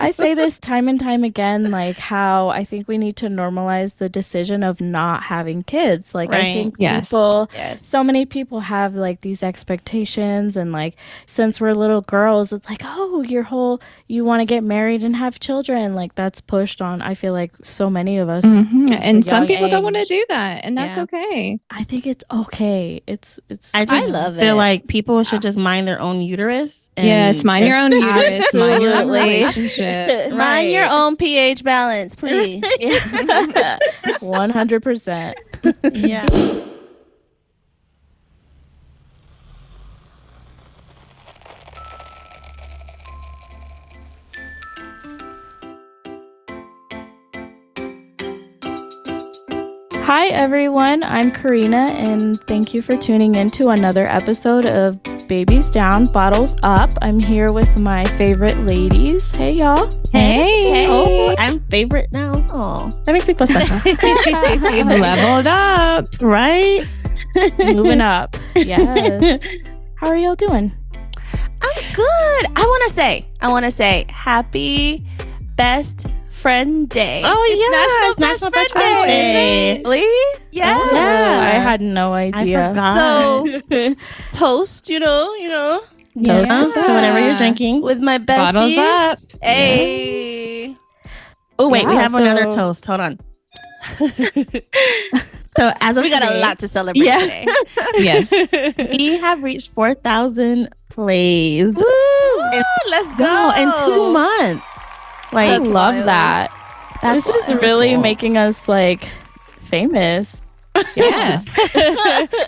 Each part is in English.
I say this time and time again, like how I think we need to normalize the decision of not having kids. Like I think people, so many people have like these expectations, and like since we're little girls, it's like, oh, you want to get married and have children. Like that's pushed on, I feel like so many of us. And some people don't want to do that, and that's okay. I think it's okay. I love it. Feel like people should just mind their own uterus. Yes, mind your own uterus, mind your own relationship. Mind your own pH balance, please. 100%. Yeah. Hi everyone, I'm Karina, and thank you for tuning in to another episode of Babies Down, Bottles Up. I'm here with my favorite ladies. Hey y'all. Hey. Oh, I'm favorite now. Oh, that makes me feel special. You've leveled up. Right? Moving up. Yes. How are y'all doing? I'm good. I want to say happy best friend day. Oh, it's National Best Friend Day. Really? Yeah. Oh, I had no idea. I forgot. So toast, you know. Yeah. So whatever you're drinking. With my besties. Bottles up. Hey. Oh, wait, we have another toast. Hold on. So as of we got today, a lot to celebrate today. Yes. We have reached 4,000 plays. Woo! Let's go. In 2 months. Like, I love wild. that. This is really making us like famous. Yes.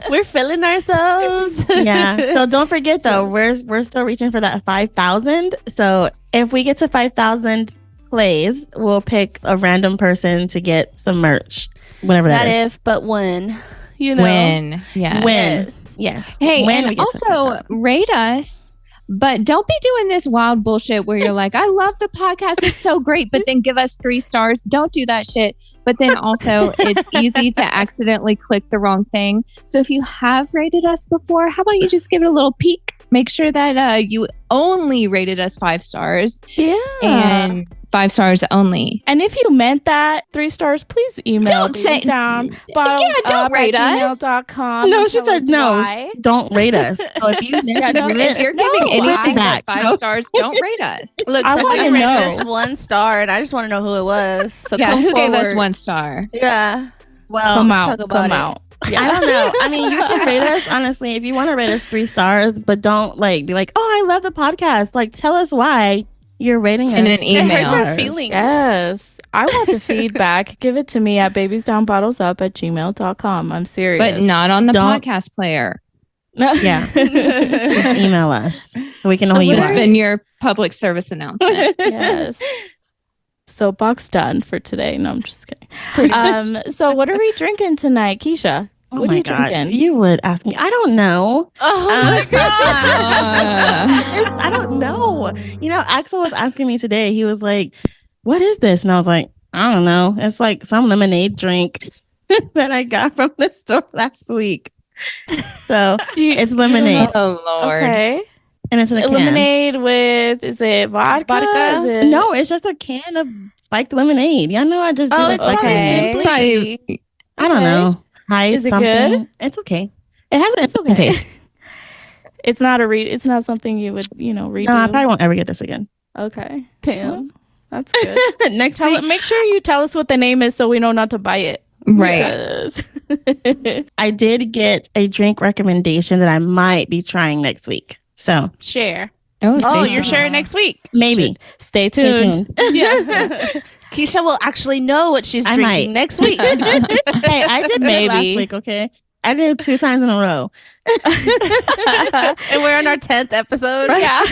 We're feeling ourselves. Yeah. So don't forget though, we're still reaching for that 5,000. So if we get to 5,000 plays, we'll pick a random person to get some merch. Whatever that is. Not if, but when. You know. When. Yes. Yes. Hey, when and also rate us. But don't be doing this wild bullshit where you're like, I love the podcast. It's so great. But then give us 3 stars. Don't do that shit. But then also it's easy to accidentally click the wrong thing. So if you have rated us before, how about you just give it a little peek? Make sure that you only rated us 5 stars. Yeah. And 5 stars only. And if you meant that 3 stars, please email Don't say down. don't rate us. gmail.com. No, she said no. Why. Don't rate us. So if you if you're giving anything but 5 stars, don't rate us. Look, I somebody wanna rated know. us 1 star, and I just want to know who it was. So Yeah, come who gave us forward. 1 star? Yeah. Well, Come talk out. about Come it. out. I don't know. I mean, you can rate us, honestly, if you want to rate us 3 stars, but don't like be like, oh, I love the podcast. Like, tell us why you're rating us In an email. It hurts our stars. feelings. Yes. I want the feedback. Give it to me at babiesdownbottlesup@gmail.com. I'm serious. But not on the Don't- podcast player. Yeah. Just email us so we can know who you It's are. been your public service announcement. Yes. Soapbox done for today. No, I'm just kidding. So what are we drinking tonight, Keisha? Oh What are my you God. drinking? You would ask me. I don't know. Oh my God. I don't know. You know, Axel was asking me today. He was like, what is this? And I was like, I don't know. It's like some lemonade drink that I got from the store last week. So it's lemonade. Oh, Lord. Okay. And it's in a can. Lemonade with, is it vodka? Vodka? Is it... No, it's just a can of spiked lemonade. Y'all know I just do Oh, the it's spiked probably lemonade. simply. I don't know. Hi, Is it something. good? It's okay. It has an interesting okay. taste. It's not it's not something you would, redo. No, I probably won't ever get this again. Okay. Damn. Well, that's good. Next week, Make sure you tell us what the name is so we know not to buy it. Right. Because- I did get a drink recommendation that I might be trying next week. So Share. Oh, Oh, stay you're tuned. sharing next week. maybe. Stay Stay tuned. tuned. Yeah. Keisha will actually know what she's I drinking might. next week. Hey, I did maybe last Maybe. week, okay? I did it 2 times in a row. And we're on our 10th episode. Yeah.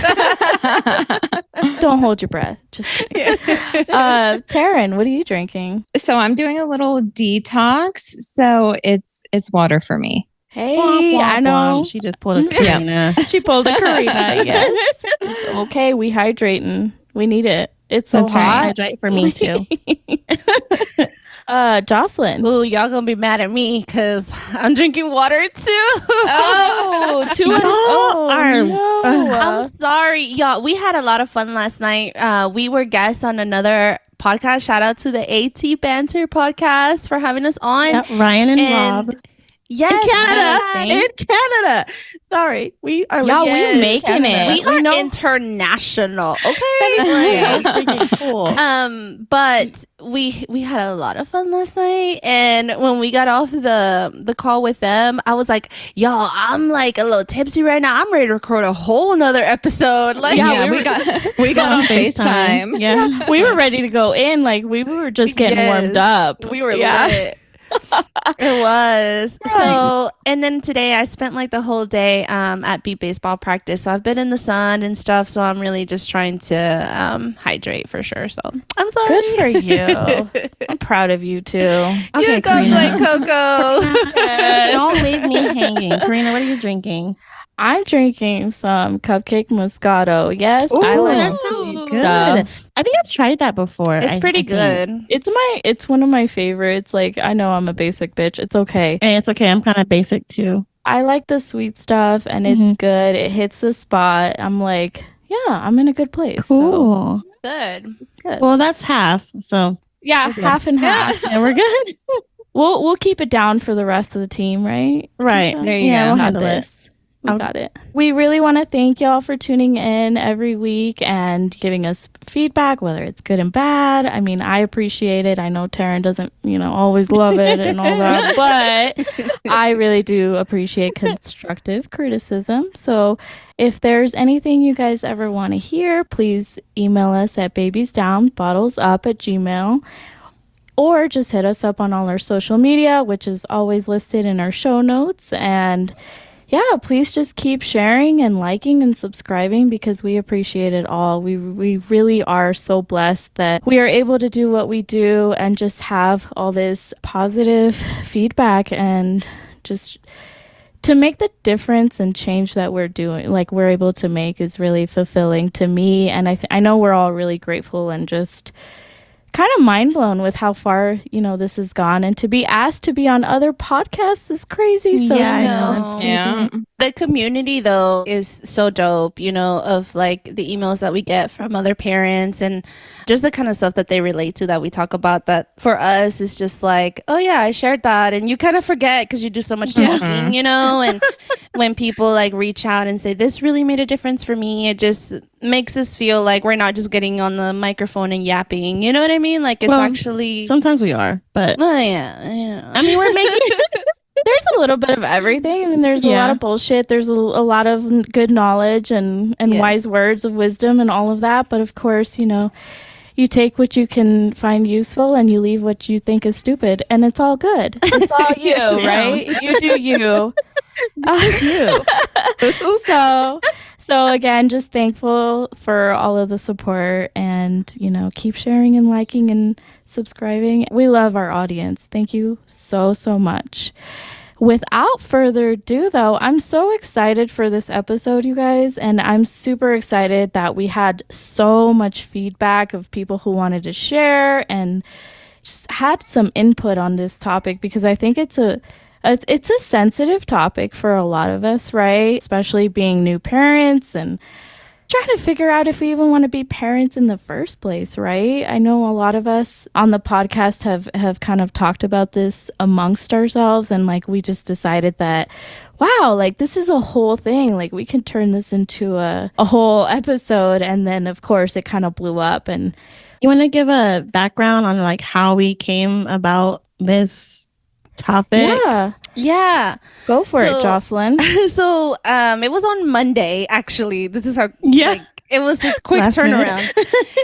Don't hold your breath. Just kidding. Taryn, what are you drinking? So I'm doing a little detox. So it's water for me. Hey, Womp, womp, I know. womp. She just pulled a Yeah. Karina. She pulled a Karina. Yes. It's okay. We hydrating. We need it. It's so That's right. hot. Hydrate for me too. Jocelyn. Ooh, y'all gonna be mad at me because I'm drinking water too. I'm sorry, y'all. We had a lot of fun last night. We were guests on another podcast. Shout out to the AT Banter podcast for having us on. Yep, Ryan and Rob. Yes, in Canada. Sorry, we are. Y'all, we're making it. We are international. Okay, cool. But we had a lot of fun last night, and when we got off the call with them, I was like, "Y'all, I'm like a little tipsy right now. I'm ready to record a whole nother episode." Like, we got on FaceTime. Yeah, we were ready to go in. Like we were just getting warmed up. We were lit. It was. So, and then today I spent like the whole day at beat baseball practice. So I've been in the sun and stuff. So I'm really just trying to hydrate for sure. So I'm sorry. Good for you. I'm proud of you too. Okay, you go play Coco. Don't leave me hanging. Karina, what are you drinking? I'm drinking some cupcake Moscato. Yes, Ooh, I like that sounds good. stuff. I think I've tried that before. It's pretty good. It's one of my favorites. Like, I know I'm a basic bitch. It's okay. Hey, it's okay. I'm kind of basic too. I like the sweet stuff, and it's good. It hits the spot. I'm like, yeah, I'm in a good place. Cool. So. Good. Well, that's half. So yeah, half and half. And we're good. We'll keep it down for the rest of the team, right? Right. Keisha? There you Yeah, go. we'll handle it. We got it. We really want to thank y'all for tuning in every week and giving us feedback, whether it's good and bad. I mean, I appreciate it. I know Taryn doesn't, always love it and all that, but I really do appreciate constructive criticism. So if there's anything you guys ever want to hear, please email us at babiesdownbottlesup@gmail.com. Or just hit us up on all our social media, which is always listed in our show notes. And yeah, please just keep sharing and liking and subscribing because we appreciate it all. We really are so blessed that we are able to do what we do and just have all this positive feedback and just to make the difference and change that we're doing, like we're able to make, is really fulfilling to me. And I know we're all really grateful and just kind of mind blown with how far this has gone, and to be asked to be on other podcasts is crazy. So yeah, I know. Yeah. The community though is so dope, of like the emails that we get from other parents and just the kind of stuff that they relate to that we talk about, that for us is just like, oh yeah, I shared that, and you kind of forget because you do so much talking, and when people like reach out and say this really made a difference for me, it just makes us feel like we're not just getting on the microphone and yapping, you know what I mean? Like it's actually sometimes we are, but yeah. I mean, we're making there's a little bit of everything. I mean, there's a lot of bullshit. There's a lot of good knowledge and wise words of wisdom and all of that. But of course, you take what you can find useful and you leave what you think is stupid, and it's all good. It's all you, right? You do you. So again, just thankful for all of the support, and keep sharing and liking and subscribing. We love our audience. Thank you so much. Without further ado, though, I'm so excited for this episode, you guys, and I'm super excited that we had so much feedback of people who wanted to share and just had some input on this topic, because I think it's a sensitive topic for a lot of us, right? Especially being new parents and trying to figure out if we even want to be parents in the first place, right? I know a lot of us on the podcast have kind of talked about this amongst ourselves, and like we just decided that, wow, like this is a whole thing. Like we can turn this into a whole episode, and then of course it kind of blew up. And you want to give a background on like how we came about this topic? Yeah. Go for it, Jocelyn. So it was on Monday, actually. This is how it was a quick Last turnaround.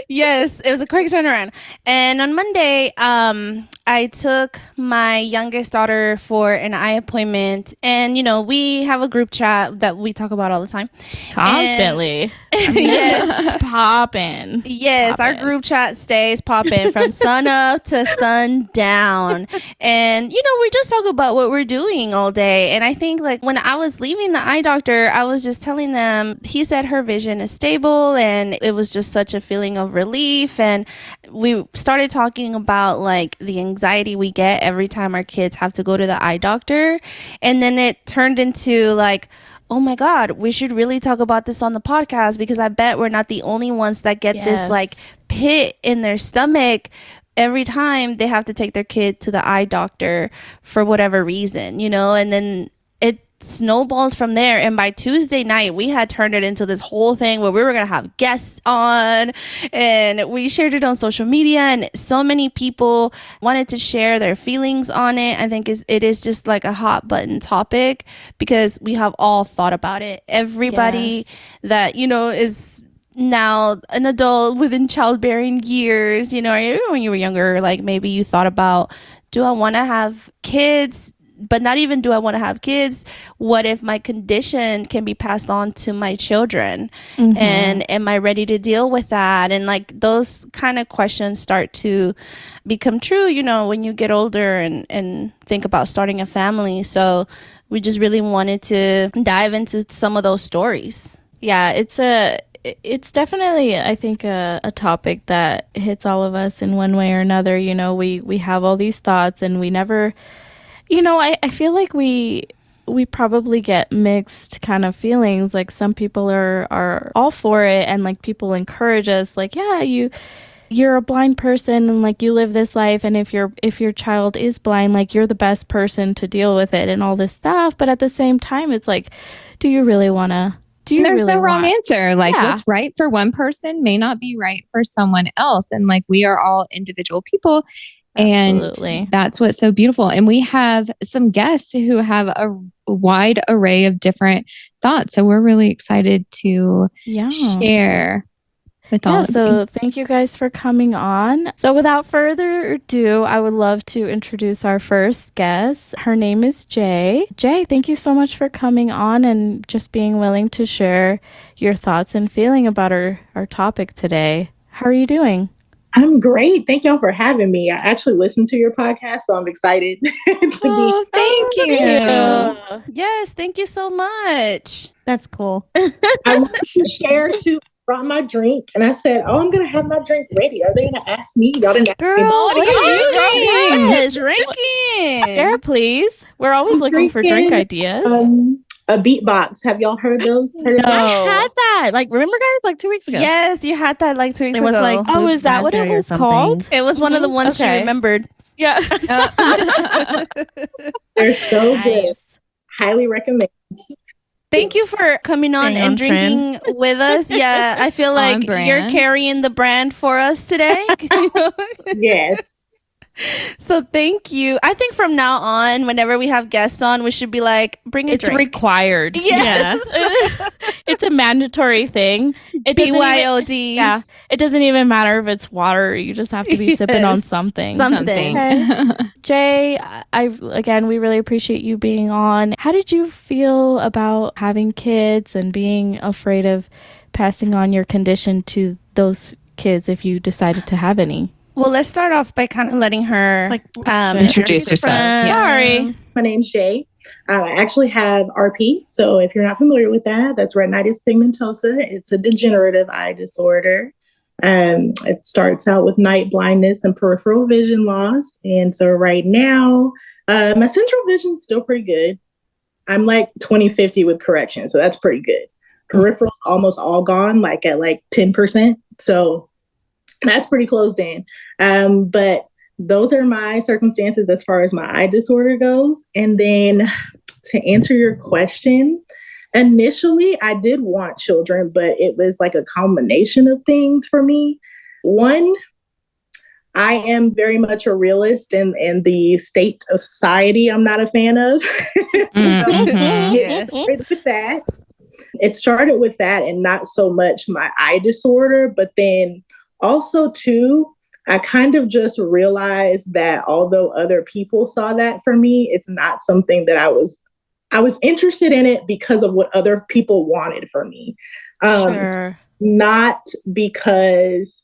Yes, it was a quick turnaround. And on Monday, I took my youngest daughter for an eye appointment. And, we have a group chat that we talk about all the time. Constantly. Yes. Popping. Yes, our group chat stays popping from sun up to sundown. And, we just talk about what we're doing all day. And I think like when I was leaving the eye doctor, I was just telling them, he said her vision is stable. school, and it was just such a feeling of relief. And we started talking about like the anxiety we get every time our kids have to go to the eye doctor. And then it turned into like, oh my God, we should really talk about this on the podcast, because I bet we're not the only ones that get this like pit in their stomach every time they have to take their kid to the eye doctor for whatever reason, you know. And then it snowballed from there, and by Tuesday night we had turned it into this whole thing where we were gonna have guests on, and we shared it on social media, and so many people wanted to share their feelings on it. I think it is just like a hot button topic, because we have all thought about it. Everybody that, you know, is now an adult within childbearing years, you know, or when you were younger, like maybe you thought about, do I want to have kids? But not even do I want to have kids, what if my condition can be passed on to my children? And am I ready to deal with that? And like those kind of questions start to become true, you know, when you get older and think about starting a family. So we just really wanted to dive into some of those stories. Yeah, it's definitely, I think, a topic that hits all of us in one way or another. You know, we have all these thoughts, and we never... You know, I feel like we probably get mixed kind of feelings. Like some people are all for it, and like people encourage us, like, yeah, you're a blind person, and like you live this life, and if your child is blind, like you're the best person to deal with it and all this stuff. But at the same time, it's like, do you really want to? There's no wrong answer. Like what's right for one person may not be right for someone else, and like we are all individual people. Absolutely. And that's what's so beautiful. And we have some guests who have a wide array of different thoughts. So we're really excited to share with all of you. So thank you guys for coming on. So without further ado, I would love to introduce our first guest. Her name is Jay. Jay, thank you so much for coming on and just being willing to share your thoughts and feeling about our topic today. How are you doing? I'm great. Thank y'all for having me. I actually listened to your podcast, so I'm excited to be. Thank you. Yes, thank you so much. That's cool. I wanted to share too. Brought my drink, and I said, "Oh, I'm gonna have my drink ready. Are they gonna ask me? Y'all didn't ask me." Girl, what are you drinking? Share, please. We're always looking for drink ideas. A beatbox. Have y'all heard those? No. I had that. Like, remember, guys, like 2 weeks ago. Yes, you had that like 2 weeks ago. It was like, oh, is that what it was called? It was one of the ones she remembered. Yeah. They're so good. Highly recommend. Thank you for coming on and drinking with us. Yeah, I feel like you're carrying the brand for us today. Yes. So thank you. I think from now on, whenever we have guests on, we should be like, bring a drink. It's required. Yes. It's a mandatory thing. BYOD. Yeah. It doesn't even matter if it's water. You just have to be sipping on something. Okay. Jay, again, we really appreciate you being on. How did you feel about having kids and being afraid of passing on your condition to those kids if you decided to have any? Well, let's start off by kind of letting her introduce herself. Sorry. My name's Jay. I actually have RP. So if you're not familiar with that, that's retinitis pigmentosa. It's a degenerative eye disorder. It starts out with night blindness and peripheral vision loss. And so right now, my central vision's still pretty good. I'm like 20/50 with correction. So that's pretty good. Peripheral's almost all gone, like at like 10%. So that's pretty closed in. But those are my circumstances as far as my eye disorder goes. And then to answer your question, initially I did want children, but it was like a combination of things for me. One, I am very much a realist, and the state of society I'm not a fan of. Yes. With that. It started with that and not so much my eye disorder, but then also, too, I kind of just realized that although other people saw that for me, it's not something that I was interested in it because of what other people wanted for me. Sure. Not because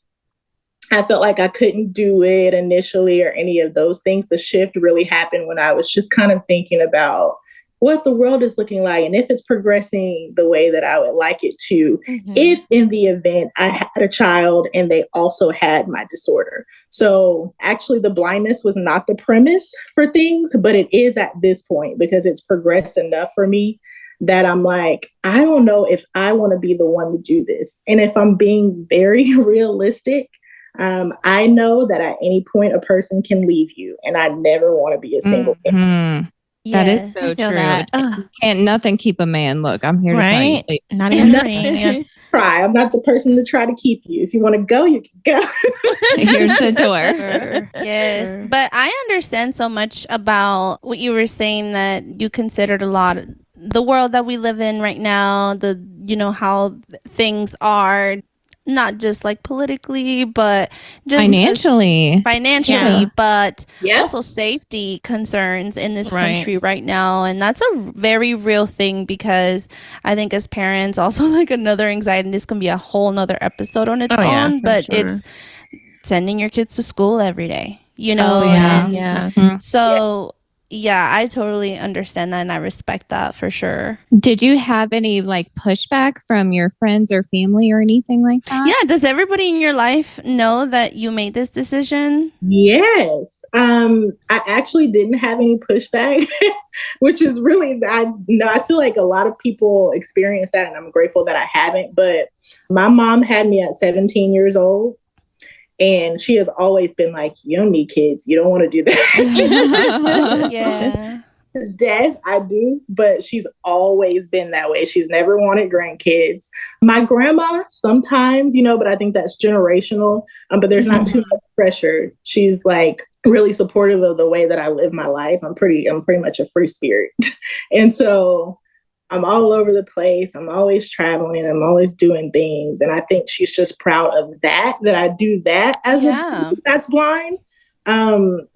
I felt like I couldn't do it initially or any of those things. The shift really happened when I was just kind of thinking about what the world is looking like and if it's progressing the way that I would like it to, if in the event I had a child and they also had my disorder. So actually the blindness was not the premise for things, but it is at this point because it's progressed enough for me that I'm like, I don't know if I want to be the one to do this. And if I'm being very realistic, I know that at any point a person can leave you, and I never want to be a single parent. That is so true. Can't nothing keep a man. Look, I'm here to tell you. Not even nothing. Try. I'm not the person to try to keep you. If you want to go, you can go. Here's the door. Yes. But I understand so much about what you were saying, that you considered a lot of the world that we live in right now, how things are, not just like politically, but just financially, but also safety concerns in this country right now. And that's a very real thing, because I think as parents, also like another anxiety, this can be a whole nother episode on its own, but it's sending your kids to school every day, So I totally understand that, and I respect that for sure. Did you have any like pushback from your friends or family or anything like that? Yeah. Does everybody in your life know that you made this decision? Yes. I actually didn't have any pushback, which is really, I feel like a lot of people experience that, and I'm grateful that I haven't. But my mom had me at 17 years old. And she has always been like, you don't need kids. You don't want to do that. Death, I do. But she's always been that way. She's never wanted grandkids. My grandma sometimes, but I think that's generational. But there's not too much pressure. She's like really supportive of the way that I live my life. I'm pretty much a free spirit. And so I'm all over the place. I'm always traveling. I'm always doing things. And I think she's just proud of that I do that as a that's blind.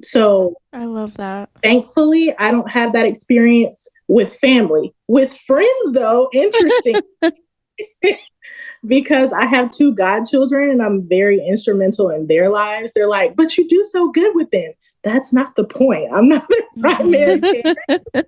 So I love that. Thankfully, I don't have that experience with family. With friends, though, interesting. Because I have 2 godchildren and I'm very instrumental in their lives. They're like, but you do so good with them. That's not the point. I'm not the primary parent.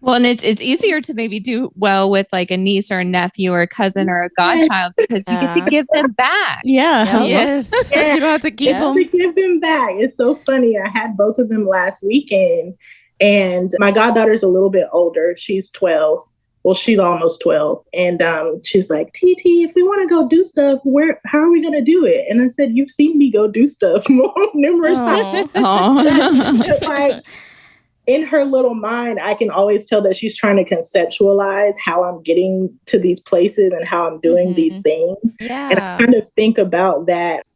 Well, and it's easier to maybe do well with like a niece or a nephew or a cousin or a godchild, because you get to give them back. Yeah. Yes. You don't have to keep them. To give them back. It's so funny. I had both of them last weekend, and my goddaughter's a little bit older. She's 12. Well, she's almost 12. And she's like, TT, if we want to go do stuff, how are we going to do it? And I said, you've seen me go do stuff numerous times. Like, in her little mind, I can always tell that she's trying to conceptualize how I'm getting to these places and how I'm doing these things. Yeah. And I kind of think about that,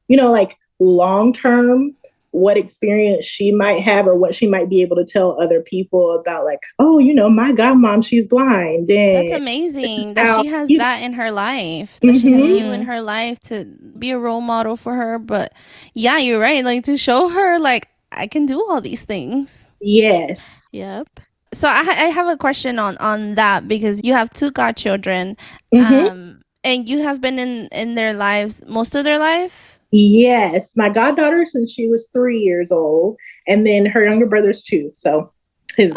like long term, what experience she might have or what she might be able to tell other people about, like, oh, my godmom, she's blind. And that's amazing that she has that in her life, that she has you in her life to be a role model for her. But yeah, you're right. Like, to show her, like, I can do all these things. Yes. Yep. So I have a question on that, because you have 2 godchildren, and you have been in their lives most of their life. Yes, my goddaughter since she was 3 years old, and then her younger brother's 2. So his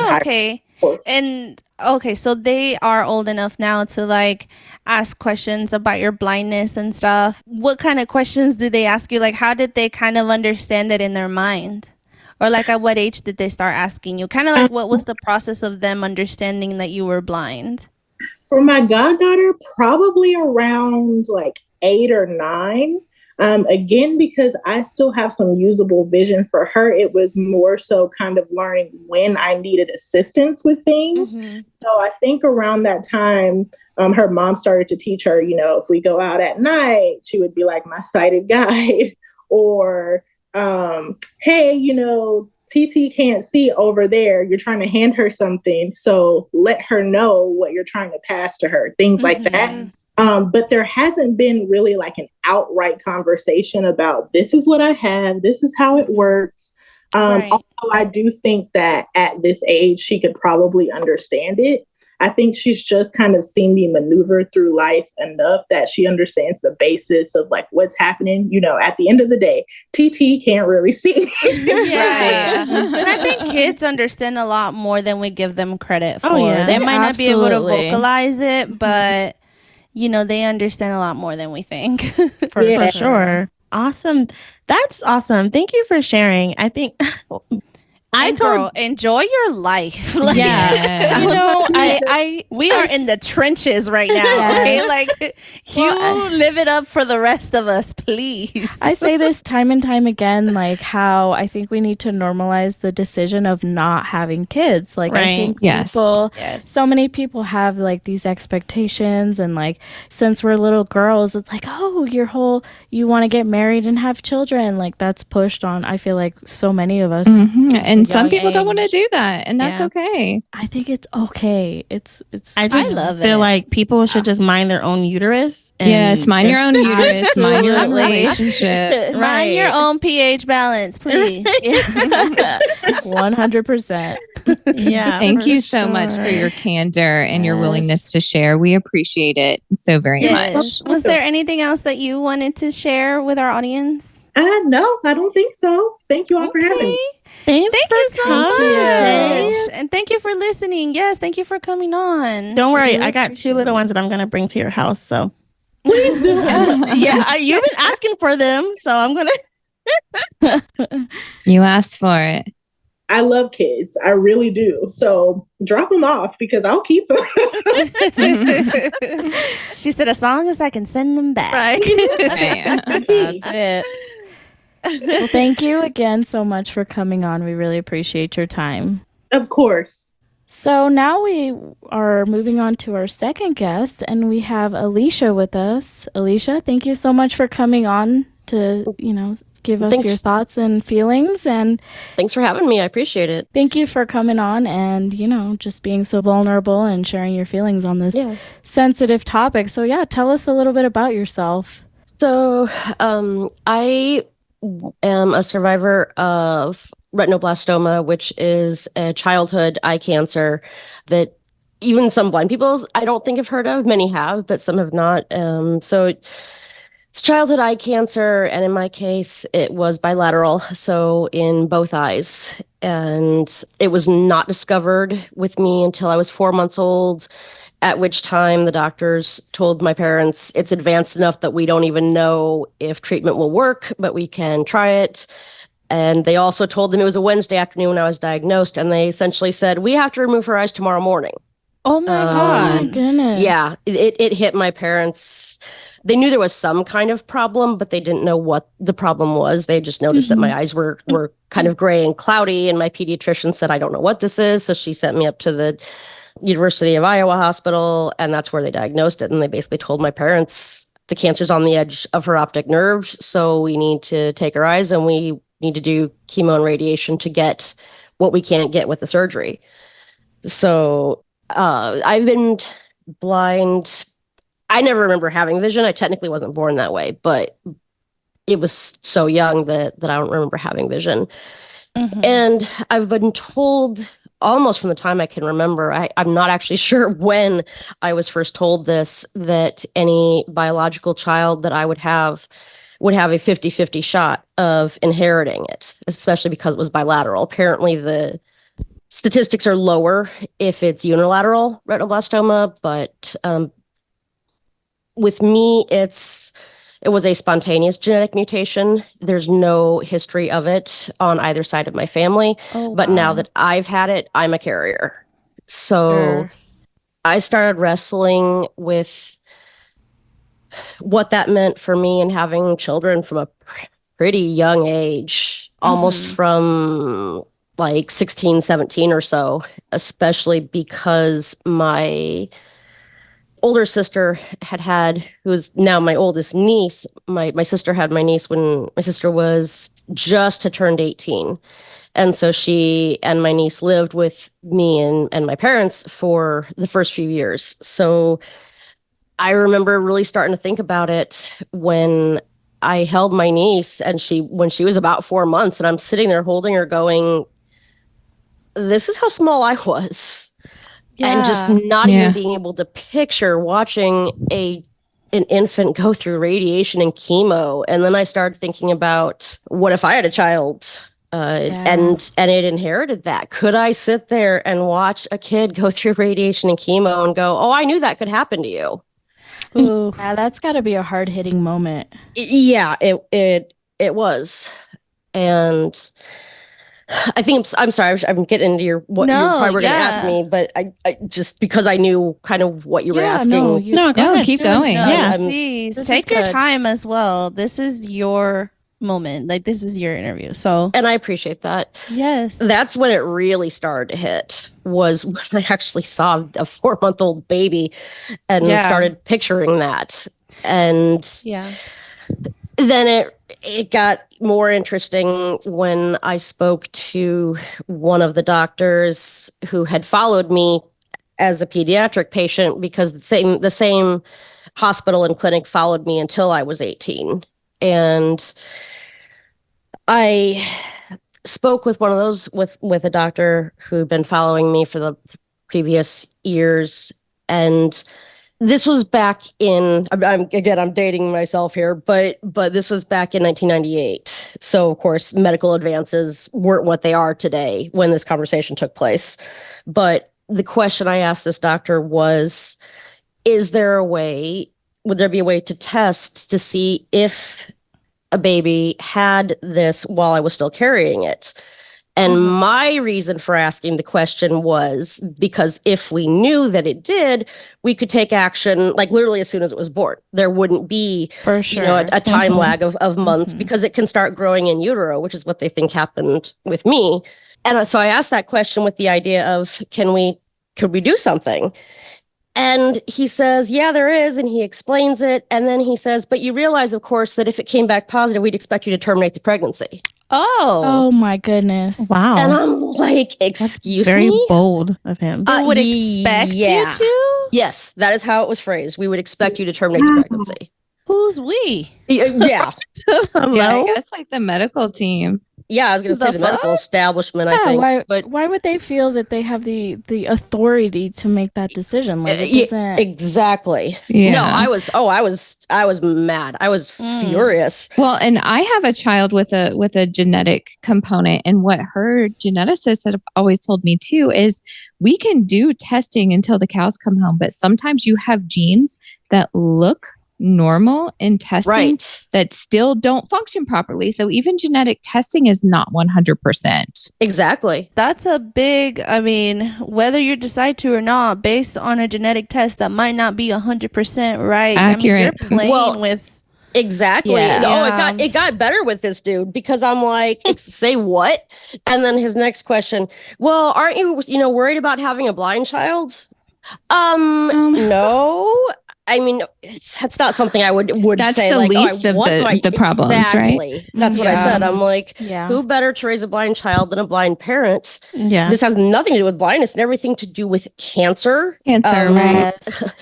so they are old enough now to like ask questions about your blindness and stuff. What kind of questions do they ask you? Like, how did they kind of understand it in their mind? Or like, at what age did they start asking you? Kind of like, what was the process of them understanding that you were blind? For my goddaughter, probably around like 8 or 9. Again, because I still have some usable vision. For her, it was more so kind of learning when I needed assistance with things. So I think around that time, her mom started to teach her, if we go out at night, she would be like my sighted guide. Or hey, TT can't see over there. You're trying to hand her something. So let her know what you're trying to pass to her. Things like that. But there hasn't been really like an outright conversation about, this is what I have. This is how it works. Although I do think that at this age, she could probably understand it. I think she's just kind of seen me maneuver through life enough that she understands the basis of like what's happening. You know, at the end of the day, TT can't really see. Yeah. And I think kids understand a lot more than we give them credit for. They might not be able to vocalize it, but you know, they understand a lot more than we think. For sure. Awesome. That's awesome. Thank you for sharing. I think girl, enjoy your life. Like, you know, we are in the trenches right now. Okay? Like, live it up for the rest of us, please. I say this time and time again, like how I think we need to normalize the decision of not having kids. Like, I think people, so many people have like these expectations, and like since we're little girls, it's like, oh, you want to get married and have children. Like that's pushed on. I feel like so many of us. And some people don't want to do that, and that's okay. I think it's okay. I feel like people should just mind their own uterus. Yes, mind your own uterus, mind your own relationship, mind your own pH balance, please. 100%. Yeah. Thank you so much for your candor and your willingness to share. We appreciate it so very much. Was there anything else that you wanted to share with our audience? No, I don't think so. Thank you all for having me. Thank you so much. And thank you for listening. Yes, thank you for coming on. Don't worry. I got 2 little ones that I'm going to bring to your house. So please do. You've been asking for them. So I'm going to. You asked for it. I love kids. I really do. So drop them off because I'll keep them. She said, as long as I can send them back. Right. That's it. Well, thank you again so much for coming on. We really appreciate your time. Of course. So now we are moving on to our second guest, and we have Alicia with us. Alicia, thank you so much for coming on to, give us your thoughts and feelings. And thanks for having me. I appreciate it. Thank you for coming on and, just being so vulnerable and sharing your feelings on this sensitive topic. So tell us a little bit about yourself. So I am a survivor of retinoblastoma, which is a childhood eye cancer that even some blind people I don't think have heard of. Many have, but some have not. So it's childhood eye cancer, and in my case, it was bilateral, so in both eyes. And it was not discovered with me until I was 4 months old, at which time the doctors told my parents it's advanced enough that we don't even know if treatment will work, but we can try it. And they also told them it was a Wednesday afternoon when I was diagnosed, and they essentially said, we have to remove her eyes tomorrow morning. Oh my God. Oh my goodness. Yeah, it hit my parents. They knew there was some kind of problem, but they didn't know what the problem was. They just noticed that my eyes were kind of gray and cloudy, and my pediatrician said, I don't know what this is. So she sent me up to the University of Iowa hospital, and that's where they diagnosed it. And they basically told my parents, the cancer's on the edge of her optic nerves, so we need to take her eyes, and we need to do chemo and radiation to get what we can't get with the surgery. So I've been blind. I never remember having vision. I technically wasn't born that way, but it was so young that I don't remember having vision. And I've been told almost from the time I can remember, I'm not actually sure when I was first told this, that any biological child that I would have a 50-50 shot of inheriting it, especially because it was bilateral. Apparently the statistics are lower if it's unilateral retinoblastoma, but with me, it was a spontaneous genetic mutation. There's no history of it on either side of my family. But now that I've had it, I'm a carrier. So I started wrestling with what that meant for me and having children from a pretty young age, almost from like 16, 17 or so, especially because my older sister who is now my oldest niece, my sister had my niece when my sister was just had turned 18. And so she and my niece lived with me and my parents for the first few years. So I remember really starting to think about it when I held my niece and when she was about 4 months, and I'm sitting there holding her going, this is how small I was. and just not even being able to picture watching an infant go through radiation and chemo. And then I started thinking about, what if I had a child and it inherited that? Could I sit there and watch a kid go through radiation and chemo and go, oh, I knew that could happen to you? Ooh. Yeah, that's got to be a hard-hitting moment. Yeah, it was. And I think I'm sorry, I'm getting into what you probably were going to ask me, but I just because I knew kind of what you were asking. No, keep going. Please take your time as well. This is your moment. Like, this is your interview. And I appreciate that. Yes. That's when it really started to hit, was when I actually saw a 4-month-old baby and started picturing that. And then it got more interesting when I spoke to one of the doctors who had followed me as a pediatric patient, because the same hospital and clinic followed me until I was 18. And I spoke with one of those, with a doctor who'd been following me for the previous years. And this was back in, I'm dating myself here, but this was back in 1998. So, of course, medical advances weren't what they are today when this conversation took place. But the question I asked this doctor was, would there be a way to test to see if a baby had this while I was still carrying it? And my reason for asking the question was because if we knew that it did, we could take action like literally as soon as it was born. There wouldn't be a time lag of months, because it can start growing in utero, which is what they think happened with me. And so I asked that question with the idea of, could we do something? And he says, yeah, there is. And he explains it. And then he says, but you realize, of course, that if it came back positive, we'd expect you to terminate the pregnancy. Oh my goodness. Wow. And I'm like, excuse me? Very bold of him. They would expect you to? Yes, that is how it was phrased. We would expect you to terminate the pregnancy. Who's we? Yeah. I guess like the medical team. Yeah, I was going to say the medical establishment, I think. Why would they feel that they have the authority to make that decision? Like, exactly. Yeah. No, I was mad. I was furious. Well, and I have a child with a genetic component, and what her geneticist have always told me too is we can do testing until the cows come home, but sometimes you have genes that look normal in testing that still don't function properly. So even genetic testing is not 100%. Exactly. That's a big, whether you decide to or not, based on a genetic test that might not be 100% right. Accurate. You're playing with. Exactly. Yeah. It got better with this dude, because I'm like, say what? And then his next question, well, aren't you, worried about having a blind child? No. That's not something I would that's say. That's the least of the problems, exactly. Right? That's what I said. I'm like, who better to raise a blind child than a blind parent? Yeah. This has nothing to do with blindness and everything to do with cancer. Right?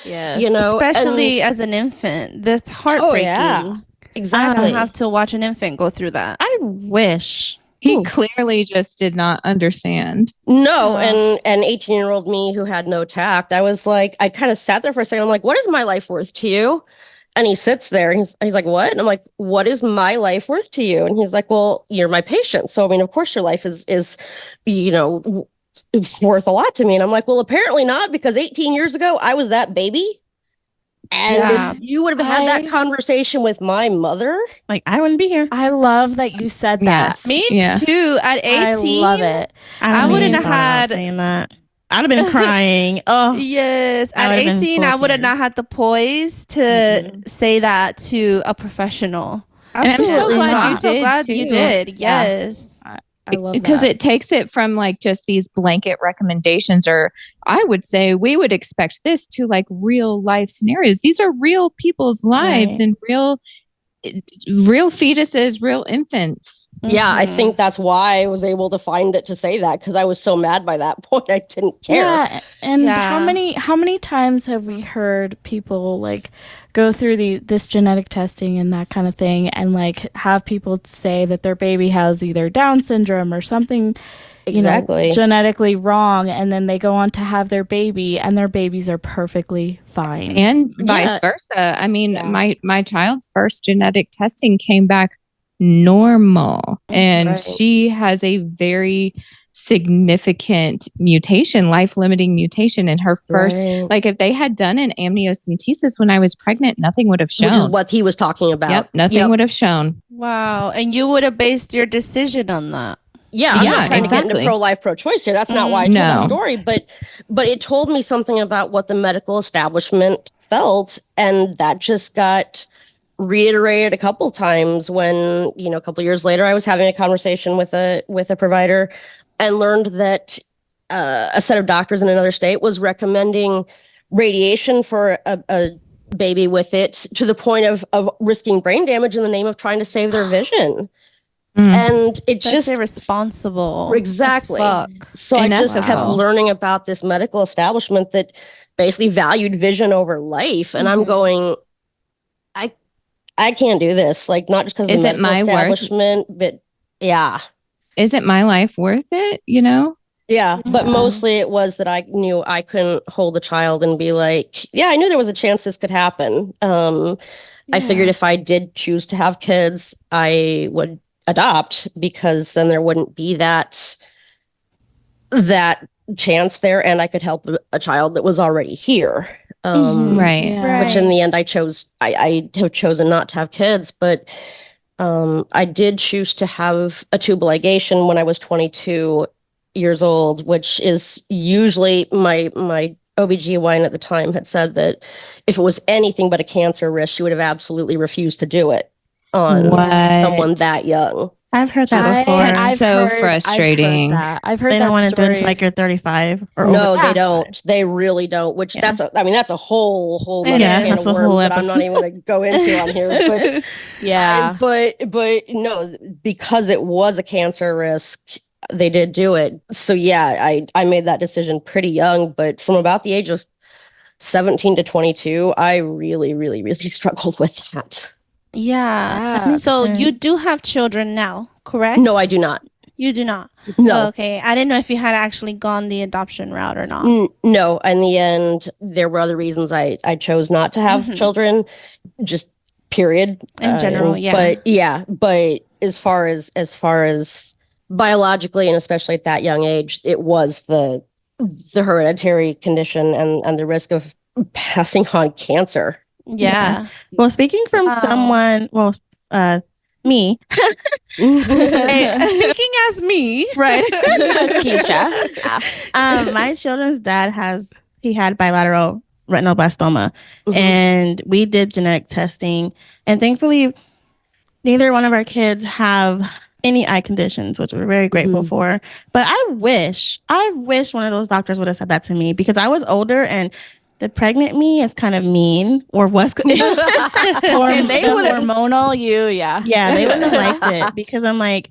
Yes. Especially as an infant. That's heartbreaking. Oh, yeah. Exactly. I don't have to watch an infant go through that. I wish. He clearly just did not understand. No, and 18-year-old me who had no tact, I was like, I kind of sat there for a second. I'm like, what is my life worth to you? And he sits there and he's like, what? And I'm like, what is my life worth to you? And he's like, well, you're my patient. So, of course your life is worth a lot to me. And I'm like, well, apparently not, because 18 years ago, I was that baby. And if you would have had that conversation with my mother, like, I wouldn't be here. I love that you said that. Yes. Me too. At 18, I love it. I wouldn't have had saying that. I'd have been crying. Oh, yes. At 18, I would have not had the poise to say that to a professional. Absolutely. And I'm so glad you did. Yes. I love because it takes it from like just these blanket recommendations, or I would say we would expect this, to like real life scenarios. These are real people's lives and real fetuses, real infants. Yeah, I think that's why I was able to find it to say that, because I was so mad by that point. I didn't care. Yeah, and how many times have we heard people like go through this genetic testing and that kind of thing, and like have people say that their baby has either Down syndrome or something exactly genetically wrong, and then they go on to have their baby and their babies are perfectly fine. And vice versa. I mean, my child's first genetic testing came back normal, and she has a very significant mutation, life-limiting mutation in her first. Like, if they had done an amniocentesis when I was pregnant, nothing would have shown. Which is what he was talking about. Yep, nothing would have shown. Wow. And you would have based your decision on that. Yeah, I'm not trying to get into pro-life, pro-choice here. That's not why I told that story. But it told me something about what the medical establishment felt, and that just got reiterated a couple times when, a couple years later, I was having a conversation with a provider and learned that a set of doctors in another state was recommending radiation for a baby with it, to the point of risking brain damage in the name of trying to save their vision. And it's That's just irresponsible. Exactly. So I just kept learning about this medical establishment that basically valued vision over life. And I'm going, I can't do this. Like, not just because of the medical establishment, but Isn't my life worth it? Yeah, but mostly it was that I knew I couldn't hold a child and be like, I knew there was a chance this could happen. I figured if I did choose to have kids, I would adopt, because then there wouldn't be that chance there, and I could help a child that was already here. Which in the end I chose. I have chosen not to have kids, but I did choose to have a tubal ligation when I was 22 years old, which is usually my OBGYN at the time had said that if it was anything but a cancer risk, she would have absolutely refused to do it on someone that young. I've heard that before. That's so frustrating. I've heard they that don't want to do it story. until like you're 35 or no, over. They don't. They really don't. Which that's a whole other can of worms that I'm not even going to go into on here. But but no, because it was a cancer risk, they did do it. So I made that decision pretty young. But from about the age of 17 to 22, I really, really, really struggled with that. Yeah. So you do have children now, correct? No, I do not. You do not? No. Okay. I didn't know if you had actually gone the adoption route or not. No. In the end, there were other reasons I chose not to have children, just period. In general, But as far as biologically, and especially at that young age, it was the hereditary condition and the risk of passing on cancer. Yeah. Well, speaking from someone, me. Speaking as me. Right. As Keisha. My children's dad had bilateral retinoblastoma, and we did genetic testing, and thankfully neither one of our kids have any eye conditions, which we're very grateful for. But I wish one of those doctors would have said that to me, because I was older and the pregnant me is kind of mean, or was. And they would have hormonal you, they wouldn't have liked it, because I'm like,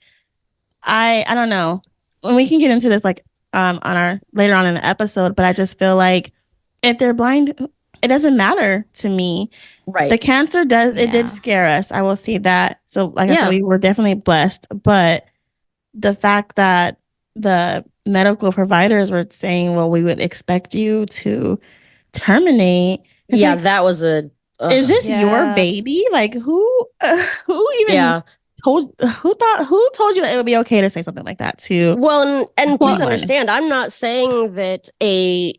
I don't know. When we can get into this like on our later on in the episode, but I just feel like if they're blind, it doesn't matter to me. Right. The cancer did scare us. I will say that. So like I said, we were definitely blessed, but the fact that the medical providers were saying, well, we would expect you to terminate. Like, that was is this your baby? Like who even told you that it would be okay to say something like that too? Well, and please understand, I'm not saying that a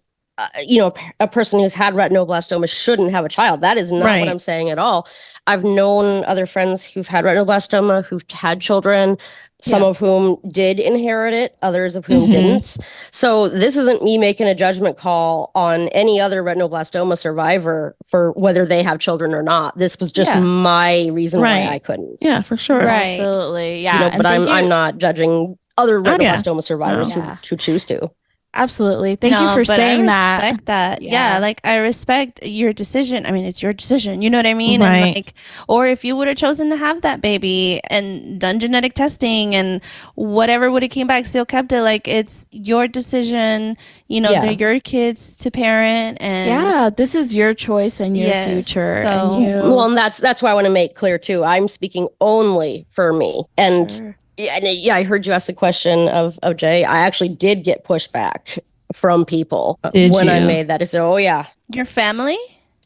person who's had retinoblastoma shouldn't have a child. That is not what I'm saying at all. I've known other friends who've had retinoblastoma, who've had children, some of whom did inherit it, others of whom didn't. So this isn't me making a judgment call on any other retinoblastoma survivor for whether they have children or not. This was just my reason why I couldn't. Yeah, for sure. Right. Absolutely. Yeah. But I'm not judging other retinoblastoma survivors who choose to. Absolutely. Thank you for saying that. I respect that. Yeah. Like I respect your decision. I mean, it's your decision. You know what I mean? Right. And like, or if you would have chosen to have that baby and done genetic testing and whatever would have came back, still kept it. Like it's your decision. They're your kids to parent, and this is your choice and your future. So, and that's why I want to make clear too. I'm speaking only for me, and Yeah, I heard you ask the question of Jay. I actually did get pushback from people when I made that. So, yeah. Your family?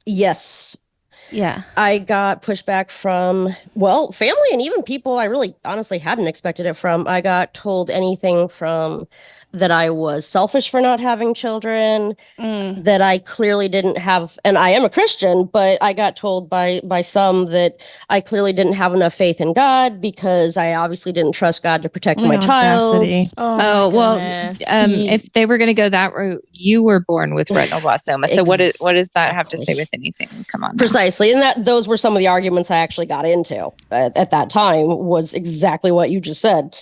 Yes. Yeah. I got pushback from, family and even people I really honestly hadn't expected it from. I got told anything from that I was selfish for not having children, that I clearly didn't have, and I am a Christian, but I got told by some that I clearly didn't have enough faith in God because I obviously didn't trust God to protect my child. If they were going to go that route, you were born with retinoblastoma. So what does that have to say with anything? Come on. Now. Precisely. And those were some of the arguments I actually got into at that time, was exactly what you just said.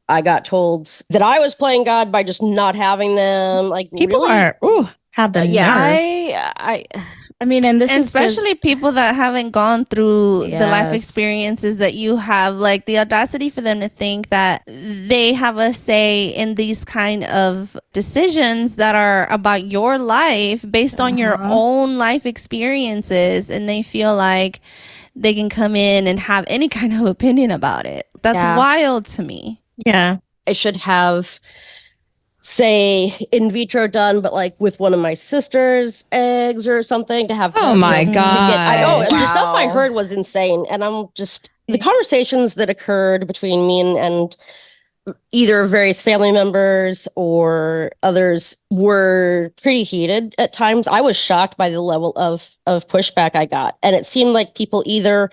I got told that I was playing God by just not having them. Like, people really? Have the nerve. I mean, and especially people that haven't gone through the life experiences that you have, like the audacity for them to think that they have a say in these kind of decisions that are about your life based on your own life experiences, and they feel like they can come in and have any kind of opinion about it. That's wild to me. Yeah. I should have, say, in vitro done, but like with one of my sister's eggs or something to have. Oh my God. I know. The stuff I heard was insane. And I'm just, the conversations that occurred between me and either various family members or others were pretty heated at times. I was shocked by the level of pushback I got. And it seemed like people either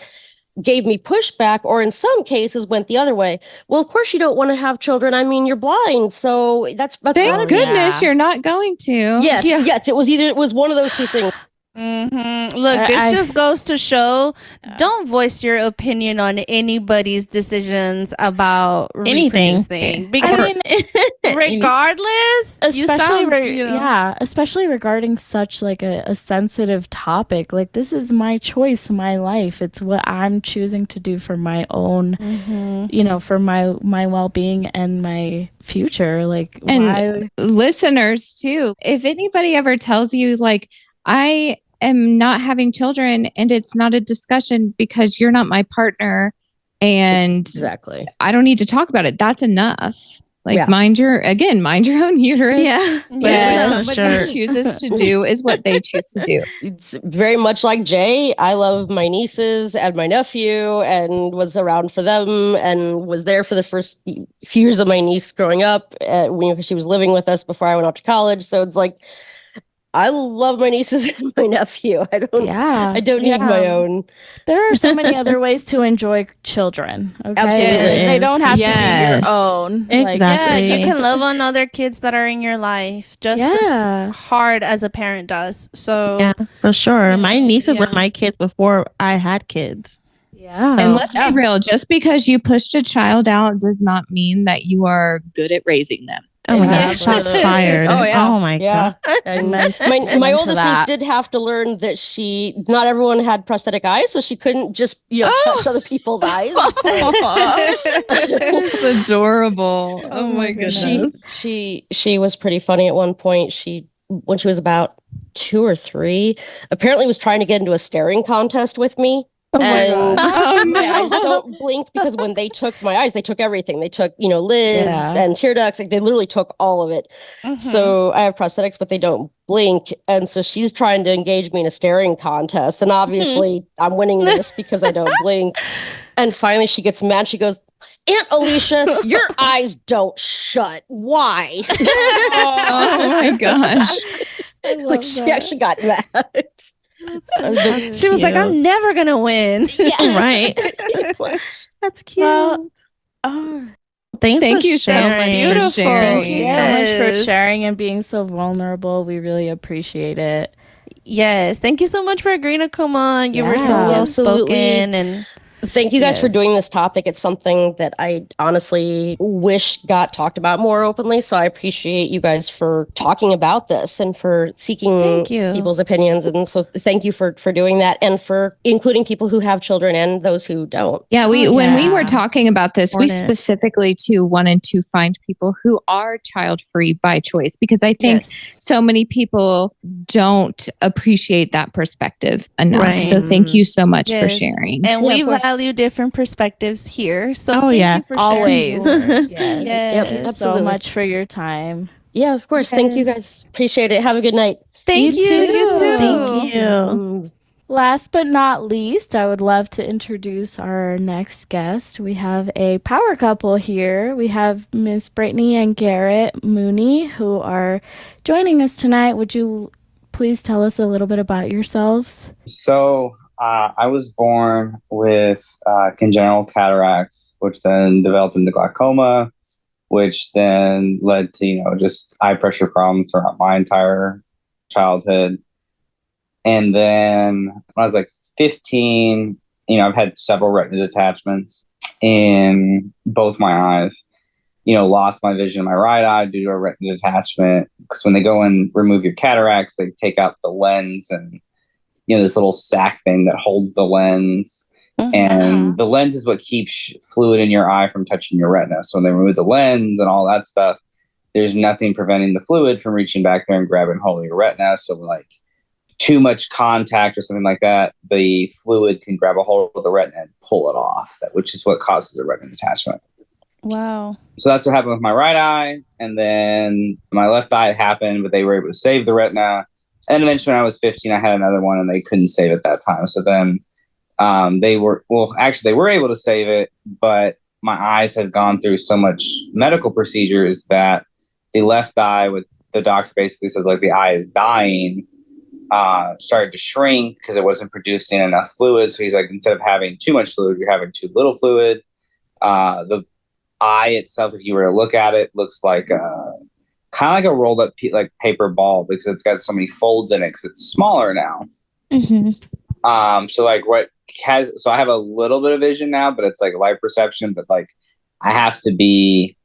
gave me pushback or in some cases went the other way. Well, of course you don't want to have children. I mean, you're blind. So that's thank goodness you're not going to. Yes. It was one of those two things. Look, this just goes to show, don't voice your opinion on anybody's decisions about anything, because regardless, especially regarding such like a sensitive topic. Like, this is my choice, my life. It's what I'm choosing to do for my own, for my well-being and my future. Like, and listeners too, if anybody ever tells you like, I am not having children and it's not a discussion because you're not my partner and I don't need to talk about it, that's enough. Like, mind your own uterus. Yeah. What somebody chooses to do is what they choose to do. It's very much like Jay. I love my nieces and my nephew and was around for them and was there for the first few years of my niece growing up when she was living with us before I went off to college. So it's like, I love my nieces and my nephew. I don't need my own. There are so many other ways to enjoy children. Okay? Absolutely. They don't have to be your own. Exactly. You can love on other kids that are in your life just as hard as a parent does. So yeah, for sure. My nieces were my kids before I had kids. Yeah. And let's be real, just because you pushed a child out does not mean that you are good at raising them. Oh my God, shots fired. Oh my God. And my oldest niece did have to learn that not everyone had prosthetic eyes, so she couldn't just, touch other people's eyes. It's adorable. Oh my goodness. She was pretty funny at one point. When she was about 2 or 3, apparently was trying to get into a staring contest with me. My eyes don't blink because when they took my eyes, they took everything. They took, lids and tear ducts. Like, they literally took all of it. So I have prosthetics, but they don't blink. And so she's trying to engage me in a staring contest. And obviously I'm winning this because I don't blink. And finally she gets mad. She goes, Aunt Alicia, your eyes don't shut. Why? Oh my gosh. She actually got mad. She was like, I'm never gonna win. Yeah, right. That's cute. Well, thank you so much. Beautiful. Thank you so much for sharing and being so vulnerable. We really appreciate it. Yes, thank you so much for agreeing to come on. You were so well spoken, and thank you guys for doing this topic. It's something that I honestly wish got talked about more openly. So I appreciate you guys for talking about this and for seeking people's opinions. And so thank you for doing that and for including people who have children and those who don't. Yeah, when we were talking about this, we specifically too wanted to find people who are child-free by choice, because I think so many people don't appreciate that perspective enough. Right. So thank you so much for sharing. And we've had value different perspectives here. So thank you for always. sharing yours. Yes. Yes. Thank you so much for your time. Yeah, of course. Yes. Thank you guys. Appreciate it. Have a good night. Thank you. You too. Thank you. Last but not least, I would love to introduce our next guest. We have a power couple here. We have Miss Brittney and Garrett Mooney, who are joining us tonight. Would you please tell us a little bit about yourselves? So I was born with congenital cataracts, which then developed into glaucoma, which then led to, just eye pressure problems throughout my entire childhood. And then when I was like 15, I've had several retina detachments in both my eyes. Lost my vision in my right eye due to a retina detachment. Because when they go and remove your cataracts, they take out the lens and, this little sac thing that holds the lens. Mm-hmm. And the lens is what keeps fluid in your eye from touching your retina. So when they remove the lens and all that stuff, there's nothing preventing the fluid from reaching back there and grabbing hold of your retina. So like too much contact or something like that, the fluid can grab a hold of the retina and pull it off, which is what causes a retina detachment. Wow. So that's what happened with my right eye. And then my left eye happened, but they were able to save the retina. And eventually when I was 15, I had another one and they couldn't save it that time. So then they were able to save it, but my eyes had gone through so much medical procedures that the left eye, with the doctor basically says like the eye is dying, started to shrink because it wasn't producing enough fluid. So he's like, instead of having too much fluid, you're having too little fluid. The eye itself, if you were to look at it, looks like kind of like a rolled up paper ball because it's got so many folds in it because it's smaller now. Mm-hmm. So I have a little bit of vision now, but it's like light perception. But like I have to be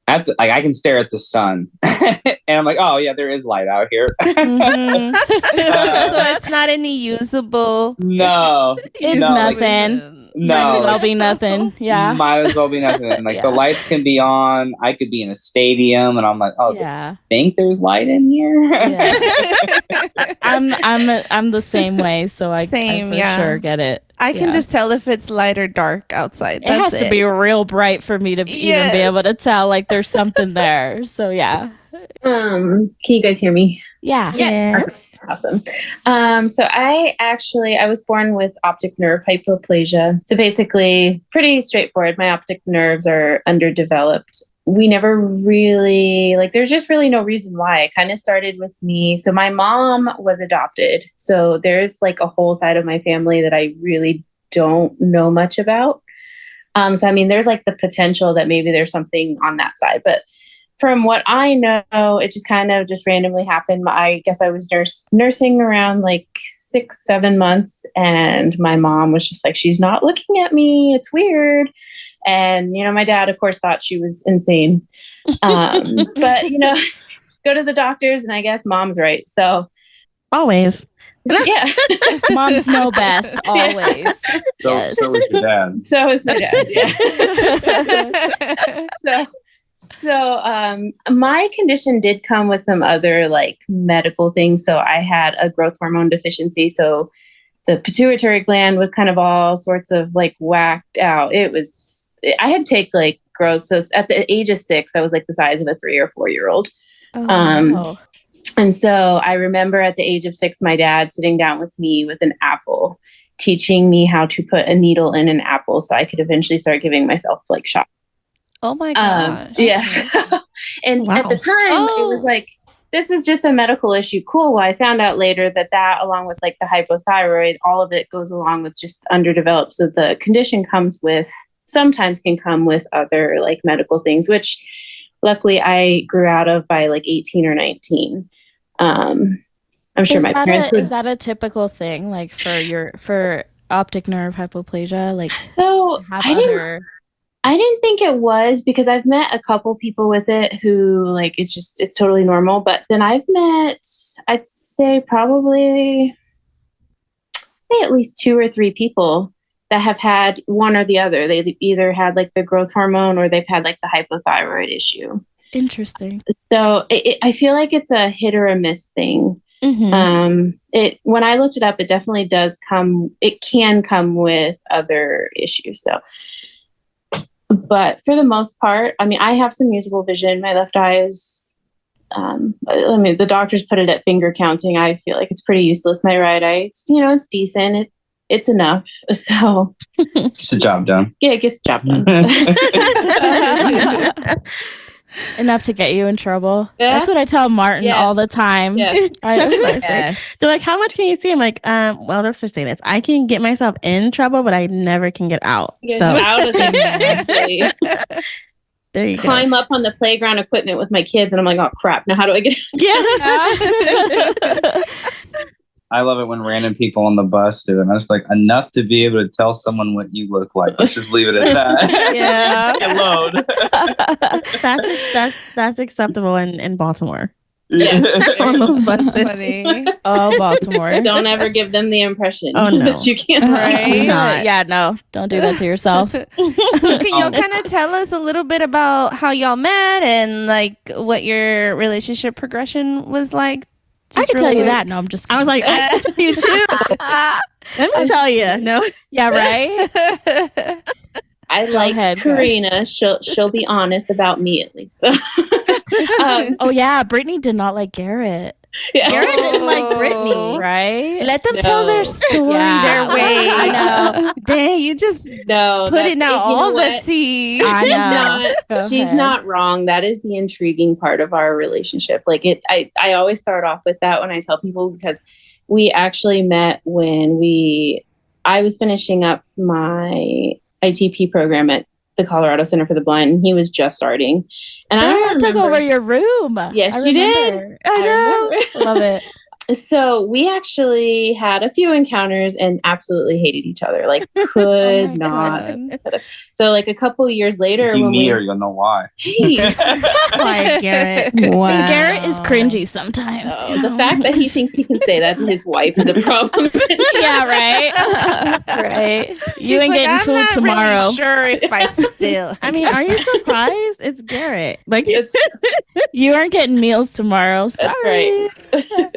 I can stare at the sun and I'm like, oh yeah, there is light out here. Mm-hmm. So it's not any usable. No, it's nothing. No, might as well be nothing. Yeah, might as well be nothing. Like the lights can be on. I could be in a stadium, and I'm like, oh, yeah. Think there's light in here. Yeah. I'm the same way, so I for sure get it. I can just tell if it's light or dark outside. It has to be real bright for me to even be able to tell like there's something there. So yeah. Can you guys hear me? Yeah. Yes. Awesome. So I was born with optic nerve hypoplasia. So basically pretty straightforward. My optic nerves are underdeveloped. We never really, there's just really no reason why. It kind of started with me. So my mom was adopted. So there's a whole side of my family that I really don't know much about. So, I mean, there's the potential that maybe there's something on that side, but from what I know, it just kind of just randomly happened. I guess I was nursing around 6-7 months, and my mom was just like, she's not looking at me. It's weird. And, my dad, of course, thought she was insane. But, go to the doctors, and I guess mom's right. So always. Yeah. Moms know best, always. So is your dad. So is my dad, yeah. So my condition did come with some other medical things. So I had a growth hormone deficiency. So the pituitary gland was kind of all sorts of whacked out. I had to take growth. So at the age of 6, I was the size of a 3 or 4 year old. Wow. And so I remember at the age of 6, my dad sitting down with me with an apple, teaching me how to put a needle in an apple so I could eventually start giving myself shots. Oh my gosh. Yes. And at the time, it was this is just a medical issue. Cool. Well, I found out later that along with the hypothyroid, all of it goes along with just underdeveloped. So the condition sometimes can come with other medical things, which luckily I grew out of by 18 or 19. I'm sure my parents Is that a typical thing for optic nerve hypoplasia? So I didn't think it was, because I've met a couple people with it who it's totally normal. But then I've met, I'd say probably at least 2 or 3 people that have had one or the other. They either had the growth hormone or they've had the hypothyroid issue. Interesting. So I feel it's a hit or a miss thing. It when I looked it up, it definitely does come. It can come with other issues. So, but for the most part, I mean, I have some usable vision. My left eye is. The doctors put it at finger counting. I feel like it's pretty useless. My right eye, it's decent. It's enough. So gets the job done. Yeah, it gets the job done. Enough to get you in trouble. That's what I tell Martin all the time. Yes. They're like, how much can you see? I'm like, well, let's just say this. I can get myself in trouble, but I never can get out. So out of it. There you climb up on the playground equipment with my kids, and I'm like, oh crap! Now how do I get? I love it when random people on the bus do it. And I was like, enough to be able to tell someone what you look like. Let's just leave it at that. Alone. That's acceptable in Baltimore. Yes. On those buses. Oh, Baltimore. Don't ever give them the impression that you can't. Right? Yeah, no. Don't do that to yourself. So can y'all kind of tell us a little bit about how y'all met and like what your relationship progression was like? I can tell you that. No, I'm just kidding. I was like, I can tell you too. Let me tell you. No. Yeah, right? I like Karina. She'll be honest about me at least. So. Oh yeah, Brittney did not like Garrett. Yeah. Garrett didn't like Brittney, right? Let them tell their story their way. I know. Dang, you just putting out all the tea. She's not wrong. That is the intriguing part of our relationship. Like I always start off with that when I tell people, because we actually met when I was finishing up my ITP program at the Colorado Center for the Blind, and he was just starting. And I took over your room. Yes, you did. I know. Love it. So we actually had a few encounters and absolutely hated each other. Like could not. So like a couple years later, if you meet her, you'll know why. Hey, why, Garrett? Wow. And Garrett is cringy sometimes. The fact that he thinks he can say that to his wife is a problem. Yeah, right. Right. You ain't getting food tomorrow. Really sure if I still. I mean, are you surprised? It's Garrett. Like you aren't getting meals tomorrow. Sorry. That's right.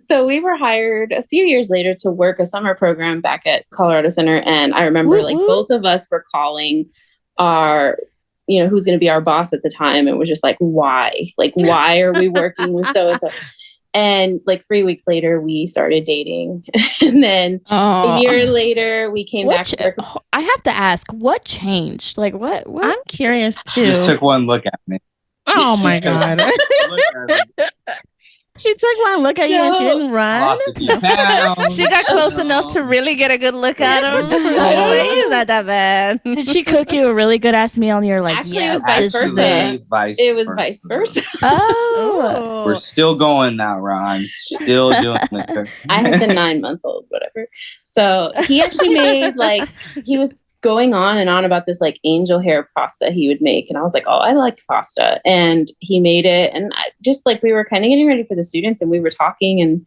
So we were hired a few years later to work a summer program back at Colorado Center. And I remember both of us were calling our, who's going to be our boss at the time. And we're just like, why? Like, why are we working with so-and-so? And like 3 weeks later, we started dating. And then a year later, we came back to work. I have to ask, what changed? Like, what? I'm curious too. She just took one look at me. Oh my God. She took one look at you and she didn't run. She got close enough to really get a good look at him. It's not that bad. Did she cook you a really good ass meal and you're like, actually, it was vice versa. It was vice versa. Oh. We're still going that route. I'm still doing it. I had the 9-month-old, whatever. So he actually made he was going on and on about this like angel hair pasta he would make. And I was like, oh, I like pasta. And he made it. And just like we were kind of getting ready for the students and we were talking. And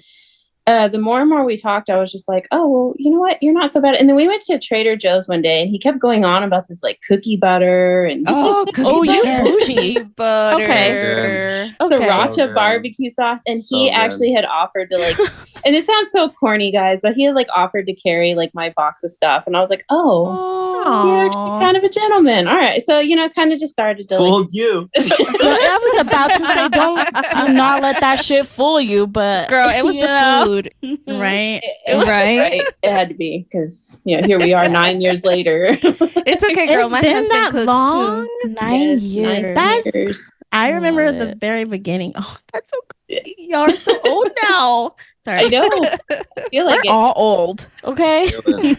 the more and more we talked, I was just like, oh, well, you know what? You're not so bad. And then we went to Trader Joe's one day and he kept going on about this like cookie butter. And you bougie butter. Okay. Sriracha barbecue sauce. And he actually had offered to like, and this sounds so corny, guys, but he had like offered to carry like my box of stuff. And I was like, you're actually kind of a gentleman. All right. So, kind of just started to fooled you. I was about to say, do not let that shit fool you. But girl, it was the food. Right. Right. It had to be because, here we are 9 years later. It's okay, girl. My husband cooks long? too. 9 years. 9 years. I remember at the very beginning. Oh, that's so great. Y'all are so old now. Sorry. I know. I feel like we're all old. Okay. Go to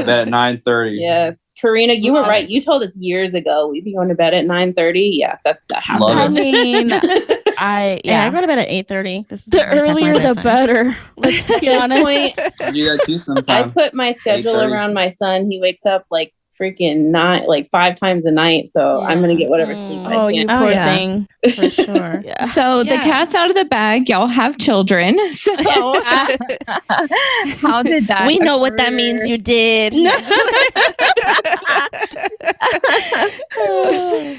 bed at 9:30. Yes. Karina, you were right. You told us years ago we'd be going to bed at 9:30. Yeah, that happens. I mean, I go to bed at 8:30. The earlier the better. Let's be honest. I do that too sometimes. I put my schedule around my son. He wakes up like freaking 5 times a night, so I'm gonna get whatever sleep I can. Oh, you poor thing. For sure. Yeah. So the cat's out of the bag. Y'all have children. So how did that? We know what that means. You did.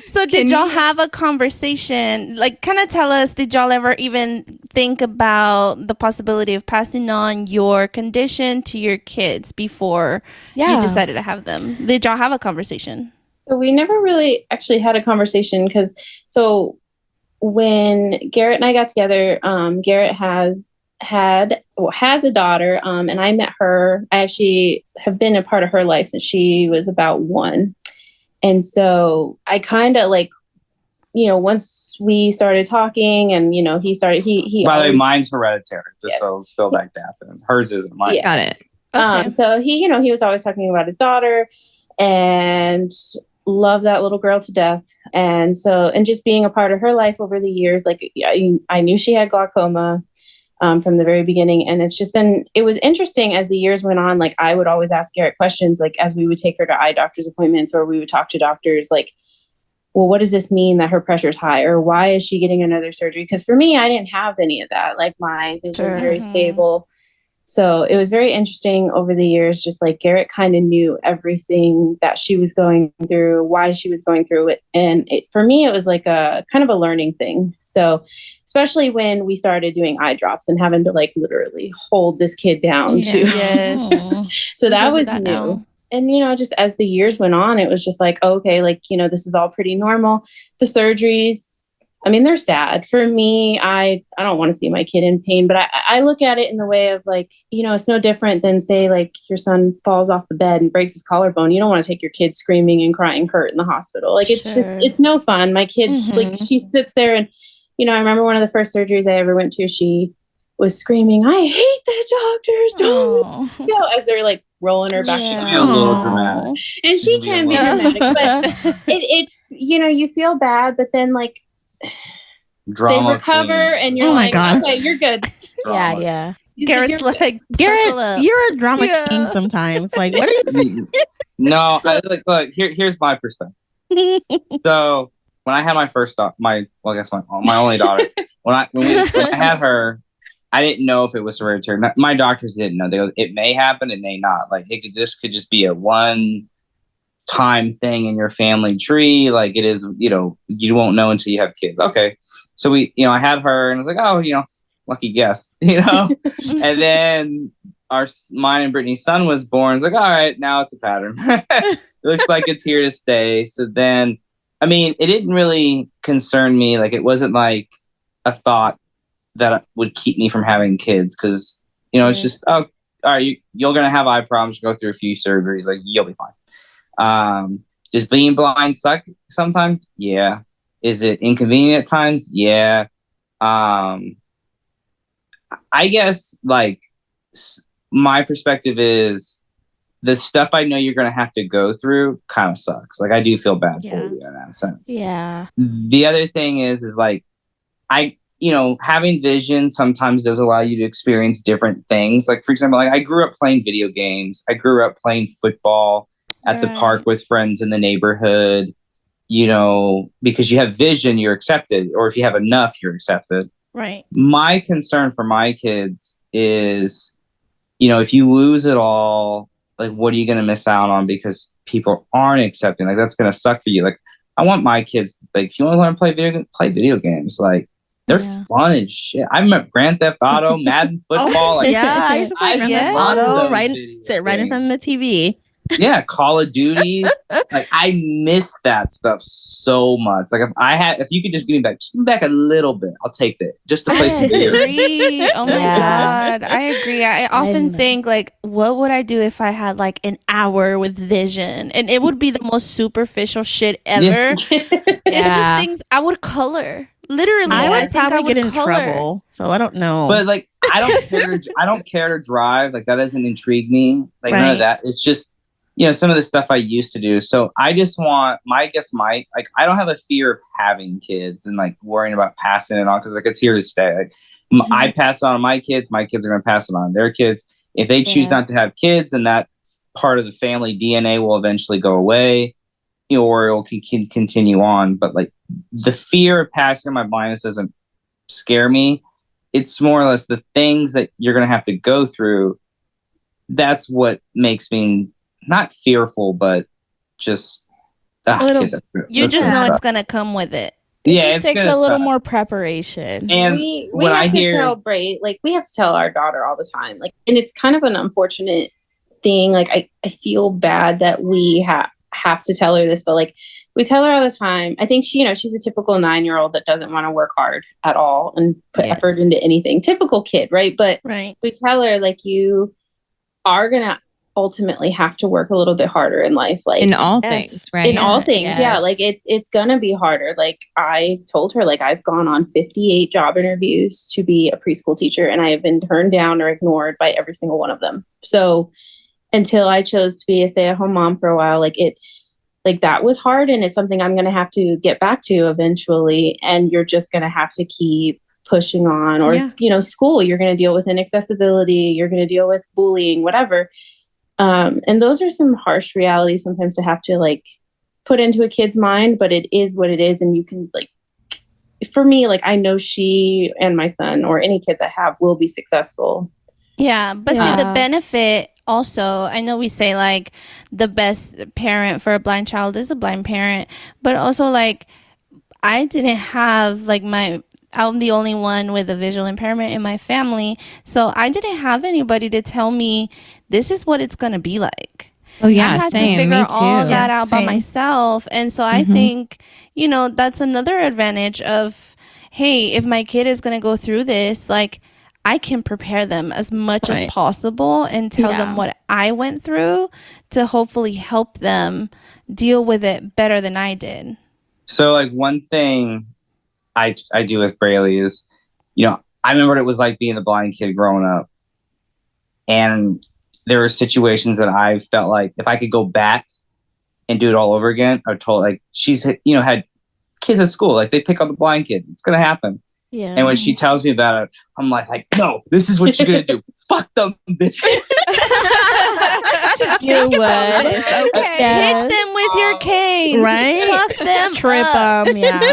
So So did y'all have a conversation? Like, kind of tell us, did y'all ever even think about the possibility of passing on your condition to your kids before you decided to have them? Did y'all have a conversation? So we never really actually had a conversation because when Garrett and I got together, Garrett has a daughter, and I met her. I actually have been a part of her life since she was about 1. And so I kind of like, once we started talking and, he started, he by the way, mine's hereditary, just so it's spelled like that. And hers isn't mine. Got it. Okay. So he was always talking about his daughter and loved that little girl to death. And just being a part of her life over the years, like I knew she had glaucoma from the very beginning. And it was interesting as the years went on. Like I would always ask Garrett questions, like as we would take her to eye doctor's appointments or we would talk to doctors, like, well, what does this mean that her pressure's high, or why is she getting another surgery? Because for me, I didn't have any of that. Like my vision's very stable. So it was very interesting over the years, just like Garrett kind of knew everything that she was going through, why she was going through it. And for me, it was like a kind of a learning thing. So especially when we started doing eye drops and having to like literally hold this kid down too. Yes. So that was new. Now. And, just as the years went on, it was just like, okay, like, this is all pretty normal. The surgeries, I mean, they're sad. For me, I don't want to see my kid in pain, but I look at it in the way of like, it's no different than say like your son falls off the bed and breaks his collarbone. You don't want to take your kid screaming and crying hurt in the hospital. Like it's it's no fun. My kid, like she sits there and, I remember one of the first surgeries I ever went to, she was screaming, I hate the doctors. Don't go, as they're like rolling her back. A little dramatic. And she can be dramatic, but it's, you feel bad, but then like, Drama they recover queen. and you're okay, you're good. Yeah. Garrett's like, Garrett, you're a drama king sometimes. Like, what are you? No, look. Here's my perspective. So when I had my first my only daughter, when I had her, I didn't know if it was hereditary. My doctors didn't know. They go, it may happen, it may not. Like this could just be a one-time thing in your family tree. Like it is, you won't know until you have kids. Okay. So I had her and I was like, oh, lucky guess, and then mine and Brittany's son was born. It's like, all right, now it's a pattern. It looks like it's here to stay. So then, I mean, it didn't really concern me. Like it wasn't like a thought that would keep me from having kids. Cause it's just, oh, all right, you're going to have eye problems, go through a few surgeries. Like you'll be fine. Does being blind suck sometimes? Yeah. Is it inconvenient at times? Yeah. I guess like my perspective is the stuff I know you're going to have to go through kind of sucks. Like I do feel bad for you in that sense. Yeah. The other thing is like, having vision sometimes does allow you to experience different things. Like for example, like I grew up playing video games. I grew up playing football at the park with friends in the neighborhood. Because you have vision, you're accepted. Or if you have enough, you're accepted. Right. My concern for my kids is, if you lose it all, like, what are you going to miss out on because people aren't accepting? Like, that's going to suck for you. Like, I want my kids to, like, if you want to learn to play video games. Like, they're fun as shit. I remember Grand Theft Auto, Madden football. I used to play Grand Theft Auto, sit right in front of the TV. Yeah, Call of Duty. Like I miss that stuff so much. Like if you could just give me back a little bit, I'll take that just to play some video. Oh my god, I agree. I often think like, what would I do if I had like an hour with vision? And it would be the most superficial shit ever. Yeah. It's just things I would color. Literally, I would probably get in trouble. So I don't know. But like, I don't care to drive. Like that doesn't intrigue me. Like none of that. It's just. Some of the stuff I used to do. So I just want I don't have a fear of having kids and like worrying about passing it on because like it's here to stay. Like I pass it on to my kids are going to pass it on to their kids. If they choose not to have kids, then that part of the family DNA will eventually go away, or it can continue on. But like the fear of passing my blindness doesn't scare me. It's more or less the things that you're going to have to go through. That's what makes me not fearful, but just You just know it's gonna come with it. It just takes a little more preparation. And we have to tell Bray, like we have to tell our daughter all the time, like, and it's kind of an unfortunate thing. Like I feel bad that we have to tell her this, but like we tell her all the time. I think she's a typical 9-year-old that doesn't want to work hard at all and put effort into anything. Typical kid, right? But we tell her like you are gonna ultimately have to work a little bit harder in life, like in all things, right? In all things, like it's gonna be harder. Like I told her, like I've gone on 58 job interviews to be a preschool teacher, and I have been turned down or ignored by every single one of them. So until I chose to be a stay-at-home mom for a while, like that was hard, and it's something I'm gonna have to get back to eventually. And you're just gonna have to keep pushing on, or school, you're gonna deal with inaccessibility, you're gonna deal with bullying, whatever. And those are some harsh realities sometimes to have to like put into a kid's mind, but it is what it is. And you can like, for me, like I know she and my son or any kids I have will be successful. Yeah. But see, the benefit also, I know we say like the best parent for a blind child is a blind parent, but also like I didn't have like I'm the only one with a visual impairment in my family. So I didn't have anybody to tell me this is what it's going to be like. Oh, yeah, I had to figure all that out by myself. And so I think, that's another advantage of, hey, if my kid is going to go through this, like I can prepare them as much as possible and tell them what I went through to hopefully help them deal with it better than I did. So like one thing I do with Braley is, I remember what it was like being the blind kid growing up. And there were situations that I felt like if I could go back and do it all over again, I told like she's, had kids at school, like they pick on the blind kid. It's going to happen. Yeah. And when she tells me about it, I'm like, no, this is what you're going to do. Fuck them, bitch. You would. Okay. Yes. Hit them with your cane. Right? Fuck them. Trip them. Yeah.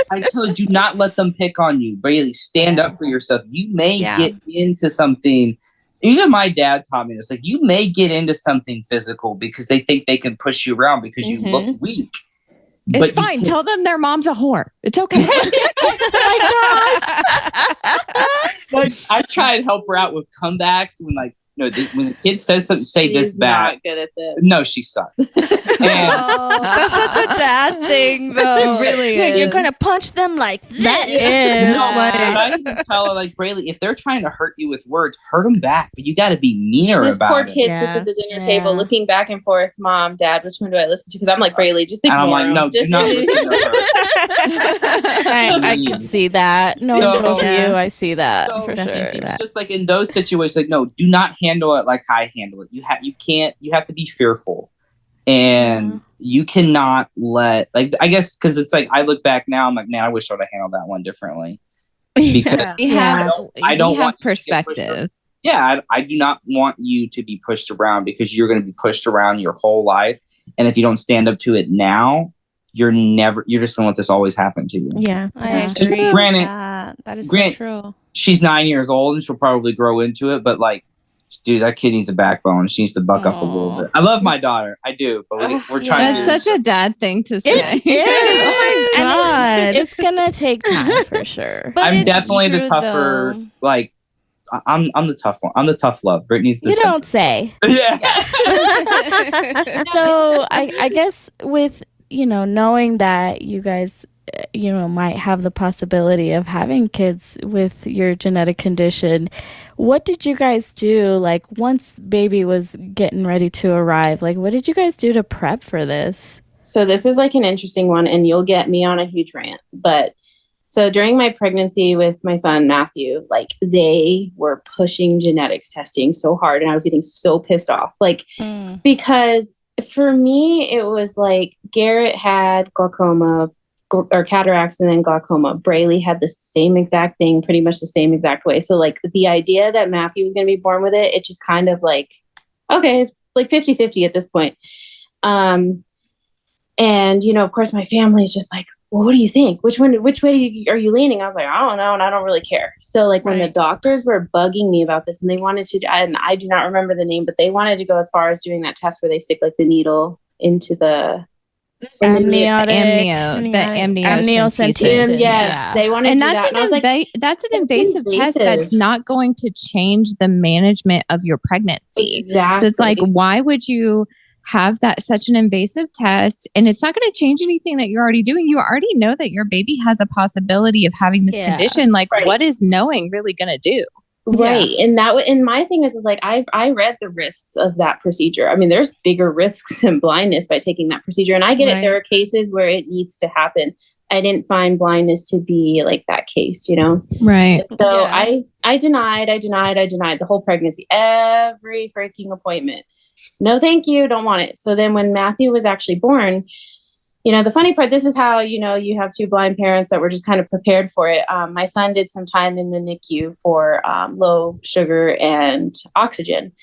I tell you, do not let them pick on you. Really stand up for yourself. You may get into something. Even my dad taught me this. Like, you may get into something physical because they think they can push you around because you look weak. It's fine. Tell them their mom's a whore. It's okay. Oh my gosh. But I try and help her out with comebacks when when the kid says something, say this back. Not good at this. No, she sucks. That's such a dad thing, though. It really is. You're gonna punch them like this. That is. I even tell her, like, Braley, if they're trying to hurt you with words, hurt them back. But you got to be meaner about it. This poor kid sits at the dinner table looking back and forth. Mom, Dad, which one do I listen to? Because I'm like, Braley, just ignore I'm like, no, do not listen to her. I can see that. No, both of you, I see that for sure. It's just like in those situations, like, no, do not handle it like I handle it. You have to be fearful. And you cannot let, like, I guess, because it's like, I look back now, I'm like, man, I wish I would have handled that one differently. Because I don't want perspective. I do not want you to be pushed around because you're going to be pushed around your whole life. And if you don't stand up to it now, you're just going to let this always happen to you. Yeah. I agree. Granted, that is so true. She's 9 years old and she'll probably grow into it, but like, dude, that kid needs a backbone. She needs to buck up a little bit. I love my daughter. I do. But we're trying to do That's such a dad thing to say. It is. Oh my God. It's going to take time for sure. But I'm definitely the tougher, like, I'm the tough one. I'm the tough love. Brittany's the You don't say. Yeah. So I guess with, knowing that you guys, might have the possibility of having kids with your genetic condition, what did you guys do? Like, once baby was getting ready to arrive, like, what did you guys do to prep for this? So this is like an interesting one, and you'll get me on a huge rant. But so during my pregnancy with my son, Matthew, like, they were pushing genetics testing so hard, and I was getting so pissed off. Like, because for me, it was like Garrett had glaucoma or cataracts and then glaucoma. Braley had the same exact thing, pretty much the same exact way. So like the idea that Matthew was going to be born with it just kind of like, okay, it's like 50-50 at this point. And, of course my family's just like, well, what do you think? Which way are you leaning? I was like, I don't know. And I don't really care. So like when the doctors were bugging me about this and they wanted to, and I do not remember the name, but they wanted to go as far as doing that test where they stick like the needle into the amniocentesis. Yes, they want to do that. That's an invasive test that's not going to change the management of your pregnancy. Exactly. So it's like, why would you have that such an invasive test? And it's not going to change anything that you're already doing. You already know that your baby has a possibility of having this condition. Like, what is knowing really going to do? Right. And my thing is like, I read the risks of that procedure. I mean, there's bigger risks than blindness by taking that procedure. And I get it. There are cases where it needs to happen. I didn't find blindness to be like that case, Right. So I denied the whole pregnancy, every freaking appointment. No, thank you. Don't want it. So then when Matthew was actually born, the funny part, this is how, you have two blind parents that were just kind of prepared for it. My son did some time in the NICU for low sugar and oxygen.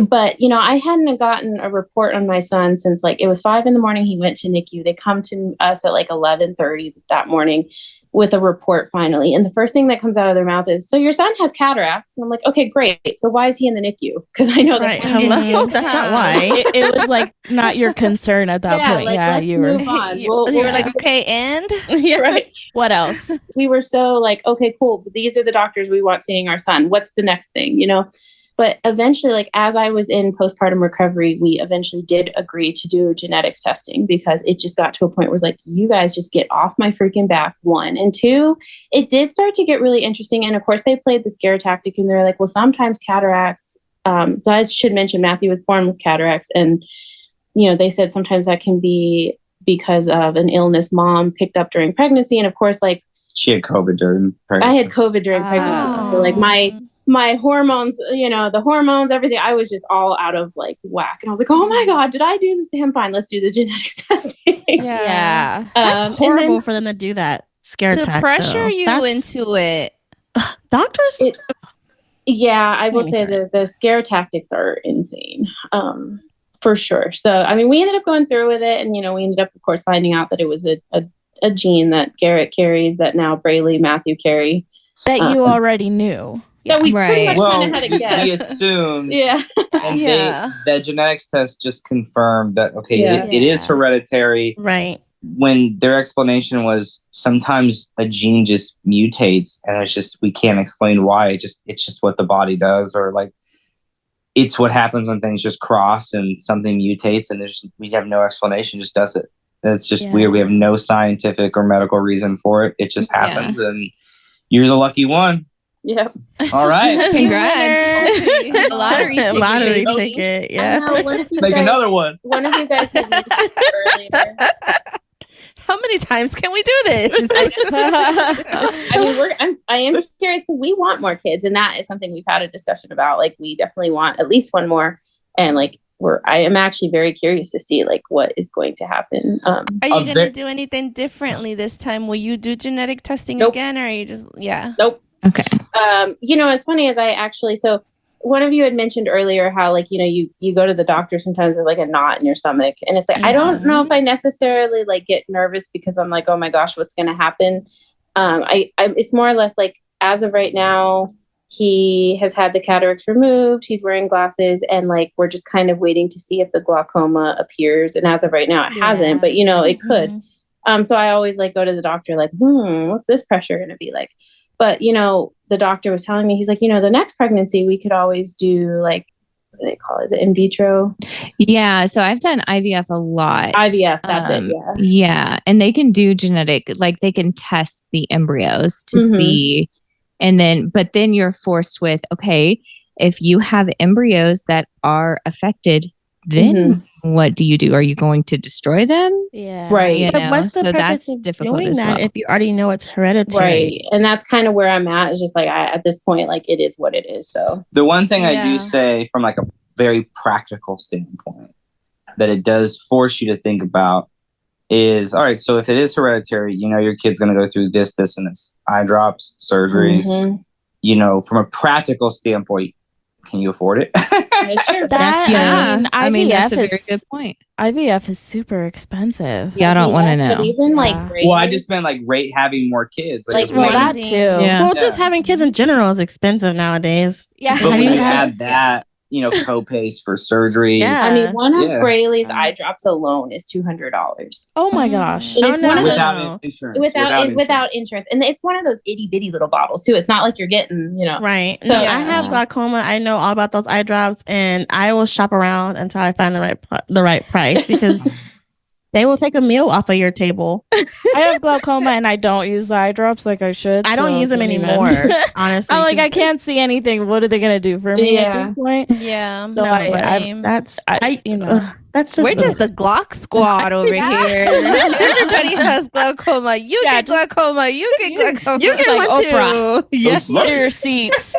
But, I hadn't gotten a report on my son since it was 5 a.m. He went to NICU. They come to us at 11:30 that morning with a report finally. And the first thing that comes out of their mouth is, so your son has cataracts. And I'm like, okay, great. So why is he in the NICU? Because I know that. Hello? That's not why. It was not your concern at that point. Let's move on. You were like, okay, and? Right. What else? We were so okay, cool. These are the doctors we want seeing our son. What's the next thing, But eventually, as I was in postpartum recovery, we eventually did agree to do genetics testing because it just got to a point where it was you guys just get off my freaking back, 1. And 2, it did start to get really interesting. And of course, they played the scare tactic and they're like, well, sometimes cataracts, so I should mention Matthew was born with cataracts. And, they said sometimes that can be because of an illness mom picked up during pregnancy. And of course, she had COVID during pregnancy. I had COVID during pregnancy. So, my hormones, the hormones, everything, I was just all out of whack. And I was like, oh my God, did I do this to him? Fine, let's do the genetics testing. Yeah. That's horrible for them to do that. Scare to tactic, pressure you into it. Doctors? I will say that the scare tactics are insane. For sure. So, we ended up going through with it. And, we ended up, of course, finding out that it was a gene that Garrett carries that now Braylee, Matthew carry. That you already knew. Yeah, we pretty much kind of had a guess. We assumed. Yeah. And that genetics test just confirmed that, it is hereditary. Right. When their explanation was sometimes a gene just mutates and it's just, we can't explain why. It's just what the body does, or it's what happens when things just cross and something mutates and we have no explanation, just does it. It's just weird. We have no scientific or medical reason for it. It just happens and you're the lucky one. Yeah. All right. Congrats. Lottery ticket. Yeah. Make another one. One of you guys had mentioned earlier. How many times can we do this? I am curious because we want more kids, and that is something we've had a discussion about. We definitely want at least one more, and I am actually very curious to see what is going to happen. Are you going to do anything differently this time? Will you do genetic testing again, or are you just Nope. Okay. As funny as so one of you had mentioned earlier how you go to the doctor sometimes with a knot in your stomach, and it's I don't know if I necessarily get nervous because I'm oh my gosh, what's going to happen? It's more or less as of right now, he has had the cataracts removed. He's wearing glasses, and we're just kind of waiting to see if the glaucoma appears. And as of right now, it hasn't, but it could. So I always go to the doctor what's this pressure going to be like? But, the doctor was telling me, he's the next pregnancy, we could always do what do they call it? Is it in vitro? Yeah. So I've done IVF a lot. IVF, that's it. Yeah. Yeah. And they can do genetic, they can test the embryos to see. And but then you're forced with, okay, if you have embryos that are affected, then what do you do? Are you going to destroy them? Yeah. Right. But what's the purpose of doing that if you already know it's hereditary? Right. And that's kind of where I'm at. It's just at this point, it is what it is. So the one thing I do say from a very practical standpoint that it does force you to think about is, all right, so if it is hereditary, your kid's going to go through this, this, and this. Eye drops, surgeries. From a practical standpoint, can you afford it? Sure. That's a very good point. IVF is super expensive. Yeah, I don't want to know. But even well, I just meant having more kids. That too. Yeah. Well, just having kids in general is expensive nowadays. Yeah. But when you add that, co-pays for surgery. Yeah. I mean, one of Braylee's eye drops alone is $200. Oh my gosh! Without insurance. Without insurance, and it's one of those itty bitty little bottles too. It's not like you're getting, right. So I have glaucoma. I know all about those eye drops, and I will shop around until I find the right price because they will take a meal off of your table. I have glaucoma and I don't use the eye drops like I should. I don't use them anymore, honestly. I'm like, I can't see anything. What are they going to do for me at this point? Yeah. So we're just the GLAUC Squad over here. Everybody has glaucoma. You get glaucoma. You get glaucoma. You get like one Oprah. Too. Yeah. Get your seats.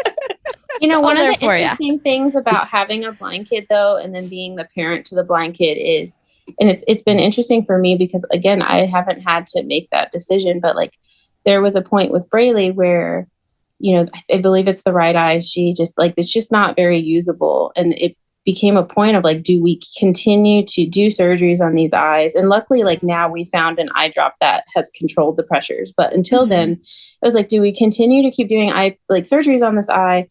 One of the interesting things about having a blind kid, though, and then being the parent to the blind kid is, and it's been interesting for me because, again, I haven't had to make that decision, but like there was a point with Braylee where, I believe it's the right eye. She just it's just not very usable. And it became a point of like, do we continue to do surgeries on these eyes? And luckily, like now we found an eye drop that has controlled the pressures. But until then, it was like, do we continue to keep doing surgeries on this eye?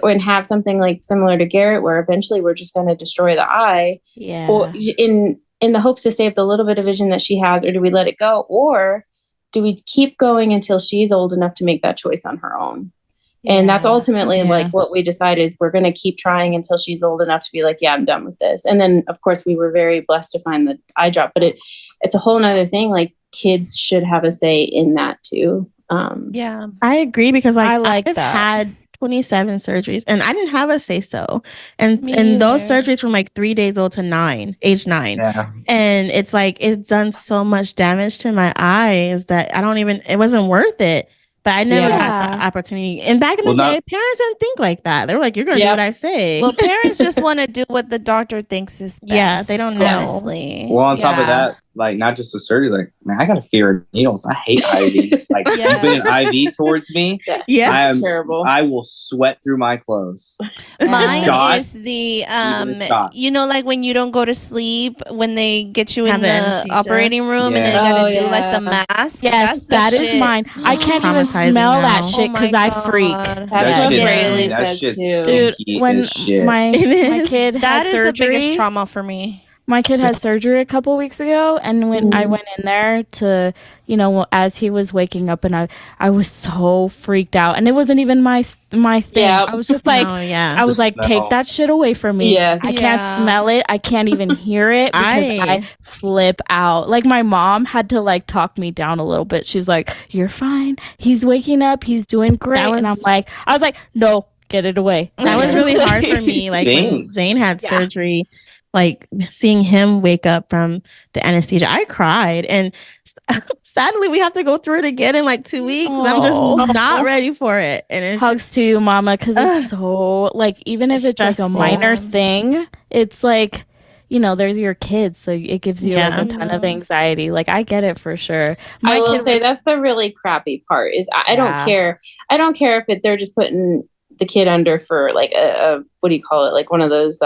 And have something like similar to Garrett, where eventually we're just going to destroy the eye, or in the hopes to save the little bit of vision that she has, or do we let it go, or do we keep going until she's old enough to make that choice on her own? And that's ultimately like what we decide is we're going to keep trying until she's old enough to be like, yeah, I'm done with this. And then of course we were very blessed to find the eye drop, but it's a whole nother thing. Like kids should have a say in that too. I agree because I've had 27 surgeries and I didn't have a say so. And those surgeries from like 3 days old to age 9. Yeah. And it's like, it's done so much damage to my eyes that it wasn't worth it. But I never had the opportunity. And back in the day, parents didn't think like that. They were like, you're going to do what I say. Well, parents just want to do what the doctor thinks is best. Yeah, they don't know. Honestly. Well, on top of that, like not just the surgery, like, man, I got a fear of needles. I hate IVs. Like, you put an IV towards me. Yeah, it's terrible. I will sweat through my clothes. Mine is the, like when you don't go to sleep, when they get you in the operating room and they got to do like the mask. Yes, that is mine. I can't even smell that shit because I freak. That shit's dude, when my kid had surgery. That is the biggest trauma for me. My kid had surgery a couple weeks ago, and when I went in there to, as he was waking up, and I was so freaked out, and it wasn't even my thing. Yeah. I was just like, I was like, take that shit away from me. Yes. I can't smell it. I can't even hear it because I flip out. Like my mom had to like talk me down a little bit. She's like, "You're fine. He's waking up. He's doing great." And I was like, "No, get it away." That was really hard for me. Like when Zane had surgery. Like seeing him wake up from the anesthesia, I cried, and sadly we have to go through it again in like 2 weeks. And I'm just not ready for it. And it's hugs to you, mama, because it's so like even if it's stressful. Like a minor thing, it's like there's your kids, so it gives you like a ton of anxiety. Like I get it for sure. I will say that's the really crappy part is I don't care. I don't care if they're just putting the kid under for like a what do you call it, like one of those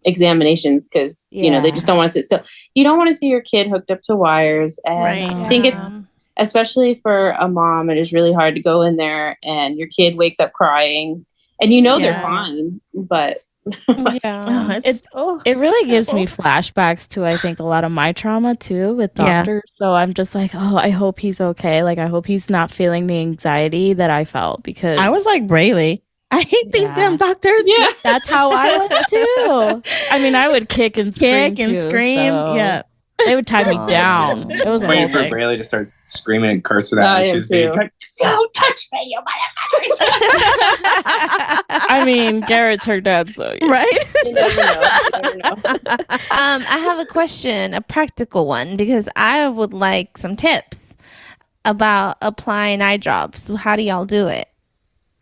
examinations because they just don't want to sit still. You don't want to see your kid hooked up to wires, and I think it's especially for a mom, it is really hard to go in there and your kid wakes up crying and they're fine, but it really gives me flashbacks to I think a lot of my trauma too with doctors. So I'm just like, I hope he's okay. Like I hope he's not feeling the anxiety that I felt because I was like Braylee. I hate these damn doctors. Yeah, that's how I was too. I mean, I would kick and scream. So yeah. They would tie me down. It was waiting for Braylee to start screaming and cursing at me. She's like, "Don't touch me, you motherfuckers!" I mean, Garrett's her dad, so right. You never know. I have a question, a practical one, because I would like some tips about applying eye drops. So how do y'all do it?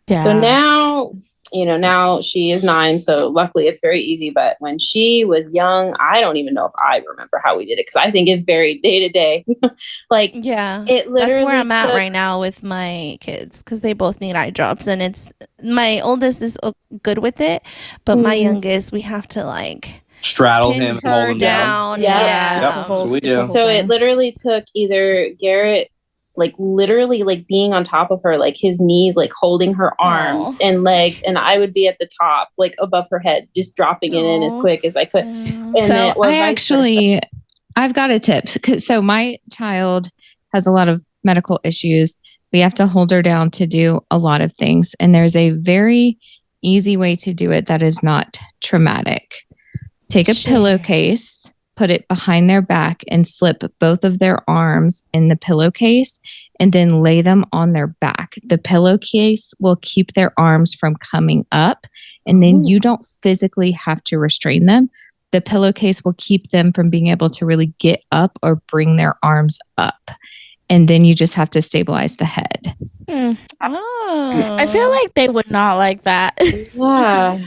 Yeah. So now she is 9, so luckily it's very easy. But when she was young, I don't even know if I remember how we did it because I think it varied day to day. It literally that's where I'm at right now with my kids because they both need eye drops, and it's my oldest is good with it, but my youngest we have to like straddle him and hold him down. Yeah. So we do. So it literally took either Garrett like literally like being on top of her, like his knees, like holding her arms and legs. And I would be at the top, like above her head, just dropping it in as quick as I could. And so I've got a tip. So my child has a lot of medical issues. We have to hold her down to do a lot of things. And there's a very easy way to do it that is not traumatic. Take a pillowcase, put it behind their back, and slip both of their arms in the pillowcase, and then lay them on their back. The pillowcase will keep their arms from coming up, and then you don't physically have to restrain them. The pillowcase will keep them from being able to really get up or bring their arms up. And then you just have to stabilize the head. Oh. I feel like they would not like that. Yeah.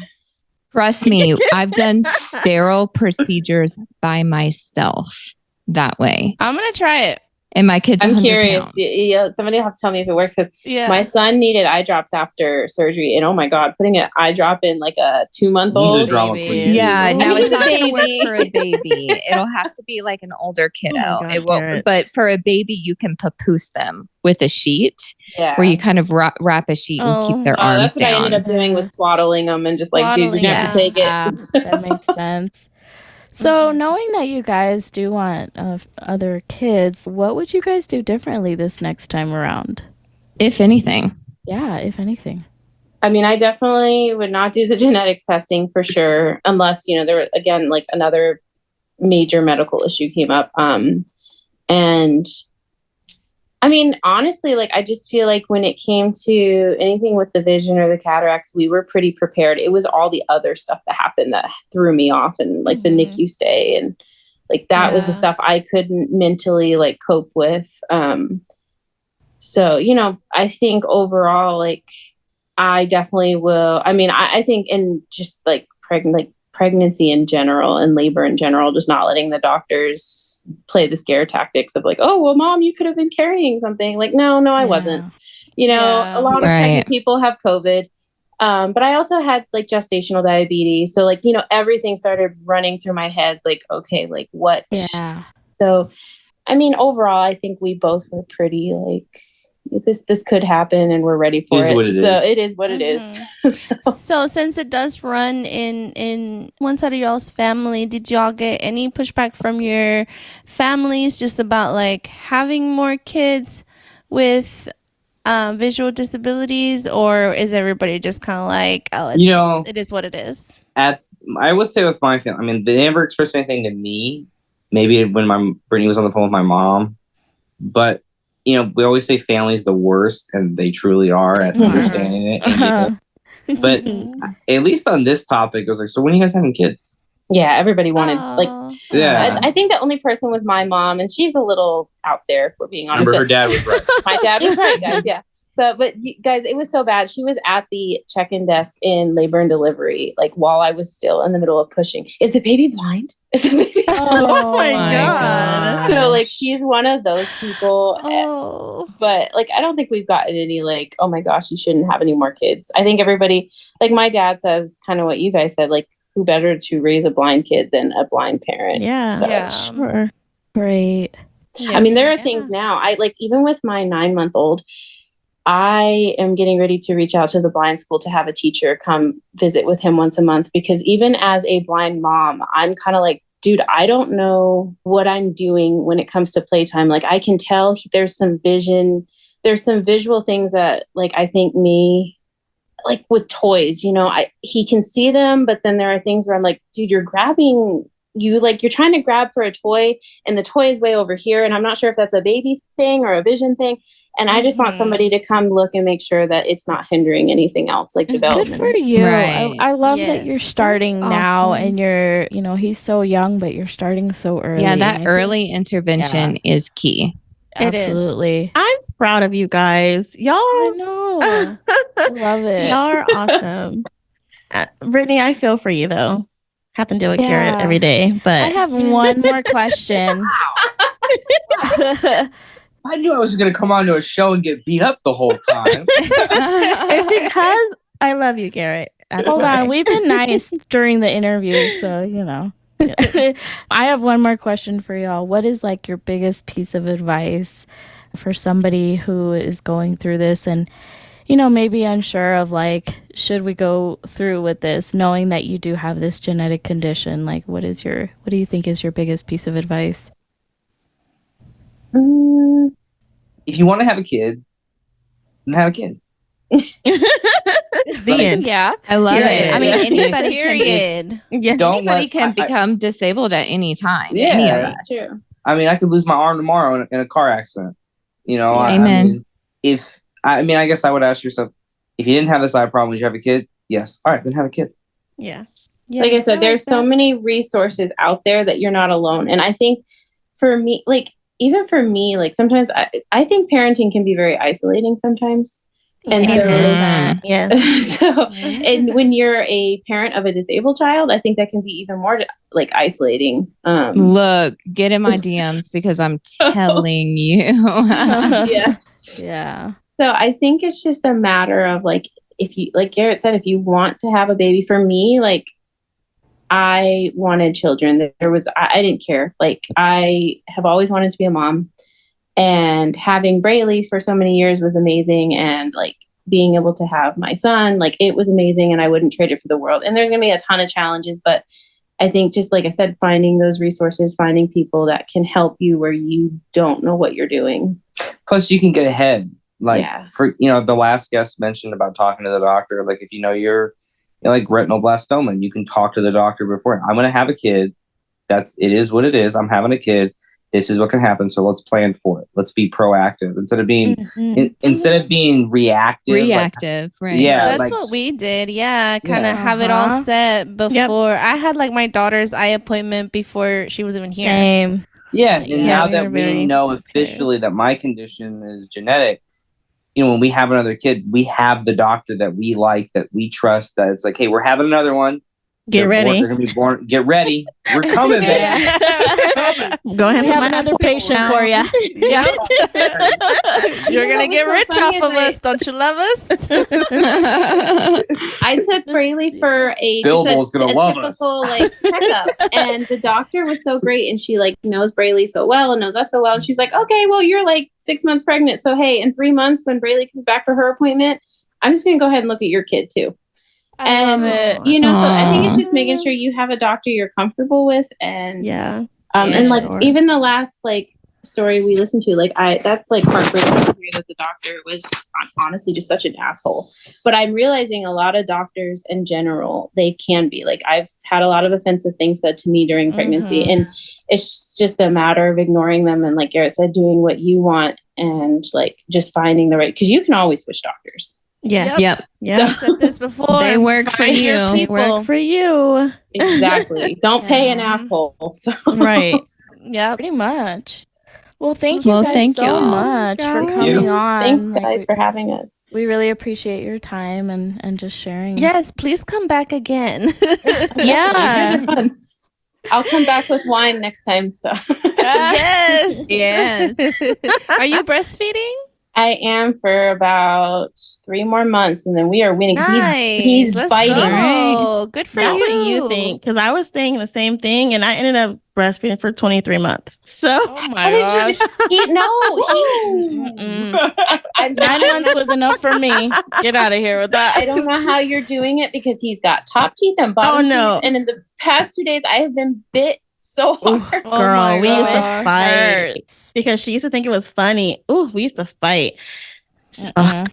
Trust me, I've done sterile procedures by myself that way. I'm going to try it. And my kids, I'm curious. Yeah, somebody will have to tell me if it works, because my son needed eye drops after surgery, and oh my god, putting an eye drop in like a 2-month-old baby. Yeah, now it's not going to work for a baby. It'll have to be like an older kiddo. It won't. But for a baby, you can papoose them with a sheet, where you kind of wrap a sheet and keep their arms that's down. What I ended up doing was swaddling them and just like, dude, you have to take it. That makes sense. So knowing that you guys do want other kids, what would you guys do differently this next time around? If anything. Yeah, if anything. I mean, I definitely would not do the genetics testing for sure, unless, you know, there, again, like another major medical issue came up. And I mean, honestly, like, I just feel like when it came to anything with the vision or the cataracts, we were pretty prepared. It was all the other stuff that happened that threw me off, and like the NICU stay, and like that was the stuff I couldn't mentally like cope with. So, you know, I think overall, like, I definitely will. I mean, I think in just like pregnancy in general and labor in general, just not letting the doctors play the scare tactics of like, oh, well, mom, you could have been carrying something. Like, no, I wasn't. You know, a lot of pregnant people have COVID. But I also had like gestational diabetes. So like, you know, everything started running through my head. Like, okay, like what? Yeah. So, I mean, overall, I think we both were pretty like, this could happen and we're ready for it. So it is what it is. So since it does run in one side of y'all's family, did y'all get any pushback from your families just about like having more kids with visual disabilities, or is everybody just kind of like, oh, it is what it is? I would say with my family, I mean, they never expressed anything to me. Maybe when Brittney was on the phone with my mom, but you know, we always say family's the worst, and they truly are at understanding it. But at least on this topic, it was like, so when are you guys having kids? Yeah, everybody wanted I think the only person was my mom, and she's a little out there, if we're being honest. Remember, her dad was right. My dad was right, guys. Yeah. So, but guys, it was so bad. She was at the check-in desk in labor and delivery, like while I was still in the middle of pushing. Is the baby blind? Is the baby blind? Oh my God. So like, she's one of those people. But like, I don't think we've gotten any like, oh my gosh, you shouldn't have any more kids. I think everybody, like my dad says kind of what you guys said, like, who better to raise a blind kid than a blind parent? Yeah. So, sure. Great. Yeah. I mean, there are things now, I like, even with my 9-month-old, I am getting ready to reach out to the blind school to have a teacher come visit with him once a month, because even as a blind mom, I'm kind of like, dude, I don't know what I'm doing when it comes to playtime. Like, I can tell there's some visual things that like, I think like with toys, you know, he can see them, but then there are things where I'm like, dude, you're trying to grab for a toy and the toy is way over here. And I'm not sure if that's a baby thing or a vision thing. And I just want somebody to come look and make sure that it's not hindering anything else, like development. Good for you. Right. I love that you're starting now, and you're, you know, he's so young, but you're starting so early. Yeah, that early intervention is key. Absolutely. I'm proud of you guys. Y'all. I know. I love it. Y'all are awesome. Brittney, I feel for you though. Have to deal with Garrett every day, but I have one more question. I knew I was going to come onto a show and get beat up the whole time. It's because I love you, Garrett. Hold on. We've been nice during the interview, so, you know. I have one more question for y'all. What is like your biggest piece of advice for somebody who is going through this and, you know, maybe unsure of like, should we go through with this, knowing that you do have this genetic condition? Like, what do you think is your biggest piece of advice? If you want to have a kid, then have a kid. Yeah, I love it. I mean, anybody can become disabled at any time. Yeah, any of us. True. I mean, I could lose my arm tomorrow in a car accident. You know, Amen. I guess I would ask yourself, if you didn't have this eye problem, would you have a kid? Yes. All right, then have a kid. Yeah. Like I said, there's so many resources out there that you're not alone. And I think for me, like, even for me, like sometimes I think parenting can be very isolating sometimes. And and when you're a parent of a disabled child, I think that can be even more like isolating. Look, get in my DMs because I'm telling you. Yes. Yeah. So I think it's just a matter of like, if you, like Garrett said, if you want to have a baby, for me, like I wanted children. I didn't care. Like I have always wanted to be a mom. And having Braylee for so many years was amazing. And like being able to have my son, like it was amazing. And I wouldn't trade it for the world. And there's going to be a ton of challenges. But I think just like I said, finding those resources, finding people that can help you where you don't know what you're doing. Plus you can get ahead. Like for, you know, the last guest mentioned about talking to the doctor. Like if you know you're like retinoblastoma, you can talk to the doctor before. I'm going to have a kid. It is what it is. I'm having a kid. This is what can happen. So let's plan for it. Let's be proactive instead of being instead of being reactive. Right? Yeah, that's what we did. Yeah, kind of have it all set before. I had like my daughter's eye appointment before she was even here. Same. Yeah, and now that we know officially that my condition is genetic, you know, when we have another kid, we have the doctor that we like, that we trust. That it's like, hey, we're having another one. They're gonna be born. Get ready. We're coming, man. Go ahead. We have another patient for you. Yep. You're gonna get rich off of us, don't you love us? I took Braylee for a typical like checkup, and the doctor was so great, and she like knows Braylee so well and knows us so well, and she's like, okay, well, you're like 6 months pregnant, so hey, in 3 months when Braylee comes back for her appointment, I'm just gonna go ahead and look at your kid too. You know, so I think it's just making sure you have a doctor you're comfortable with, and and like even the last like story we listened to, like that's like heartbreaking to hear that the doctor was honestly just such an asshole. But I'm realizing a lot of doctors in general, they can be like, I've had a lot of offensive things said to me during pregnancy, and it's just a matter of ignoring them and, like Garrett said, doing what you want and like just finding the right, because you can always switch doctors. Yep. I've said this before. They work for you. They work for you. Exactly. Don't pay an asshole. So. Right. Yeah, pretty much. Well, thank you guys so much for coming on. Thanks, guys, for having us. We really appreciate your time and just sharing. Yes, please come back again. Yeah. I'll come back with wine next time. So. Yes. Are you breastfeeding? I am for about 3 more months, and then we are winning. Nice. He's Let's biting. Go. Good for you. That's what you think, because I was saying the same thing, and I ended up breastfeeding for 23 months. So, oh my gosh. 9 months was enough for me. Get out of here with that. I don't know how you're doing it because he's got top teeth and bottom teeth, and in the past 2 days, I have been bit so hard. Girl, we used to fight because she used to think it was funny. Ooh, we used to fight.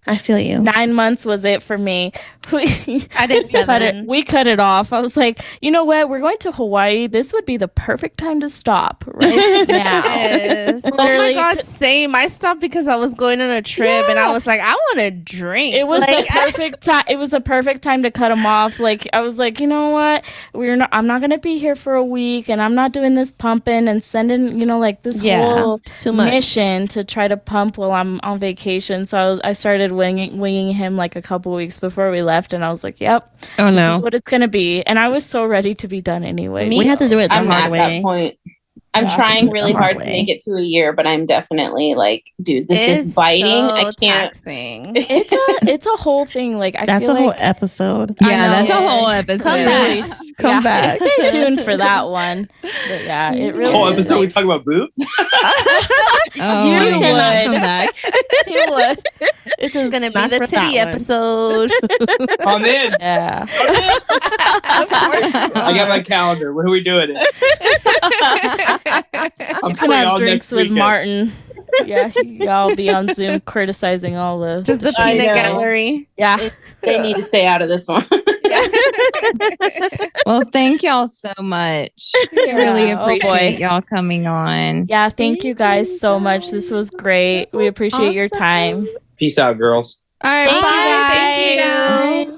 I feel you. 9 months was it for me. I did 7. We cut it off. I was like, you know what? We're going to Hawaii. This would be the perfect time to stop right now. Yes. Oh my God, same. I stopped because I was going on a trip and I was like, I want to drink. It was the perfect time. It was the perfect time to cut them off. Like I was like, you know what? I'm not gonna be here for a week, and I'm not doing this pumping and sending, you know, like this whole mission to try to pump while I'm on vacation. So I started winging him like a couple weeks before we left, and I was like, yep. Oh no. This is what it's gonna be. And I was so ready to be done anyway. We had to do it the hard way. At that point. I'm trying really hard to make it to a year, but I'm definitely like, dude, this biting, I can't. Taxing. It's a whole thing. Like that's a whole episode. Yeah, that's a whole episode. Come back. Stay tuned for that one. But yeah, it really. Whole episode we talk about boobs. You cannot come back. This is gonna be the titty episode. I'm in. Yeah. I got my calendar. When are we doing it? I'm gonna have drinks with Martin. Yeah, y'all be on Zoom criticizing all the just the peanut gallery. Yeah, they need to stay out of this one. Well, thank y'all so much. I really appreciate y'all coming on. Yeah, thank you guys so much. This was great. We appreciate your time. Peace out, girls. All right, bye. Thank you.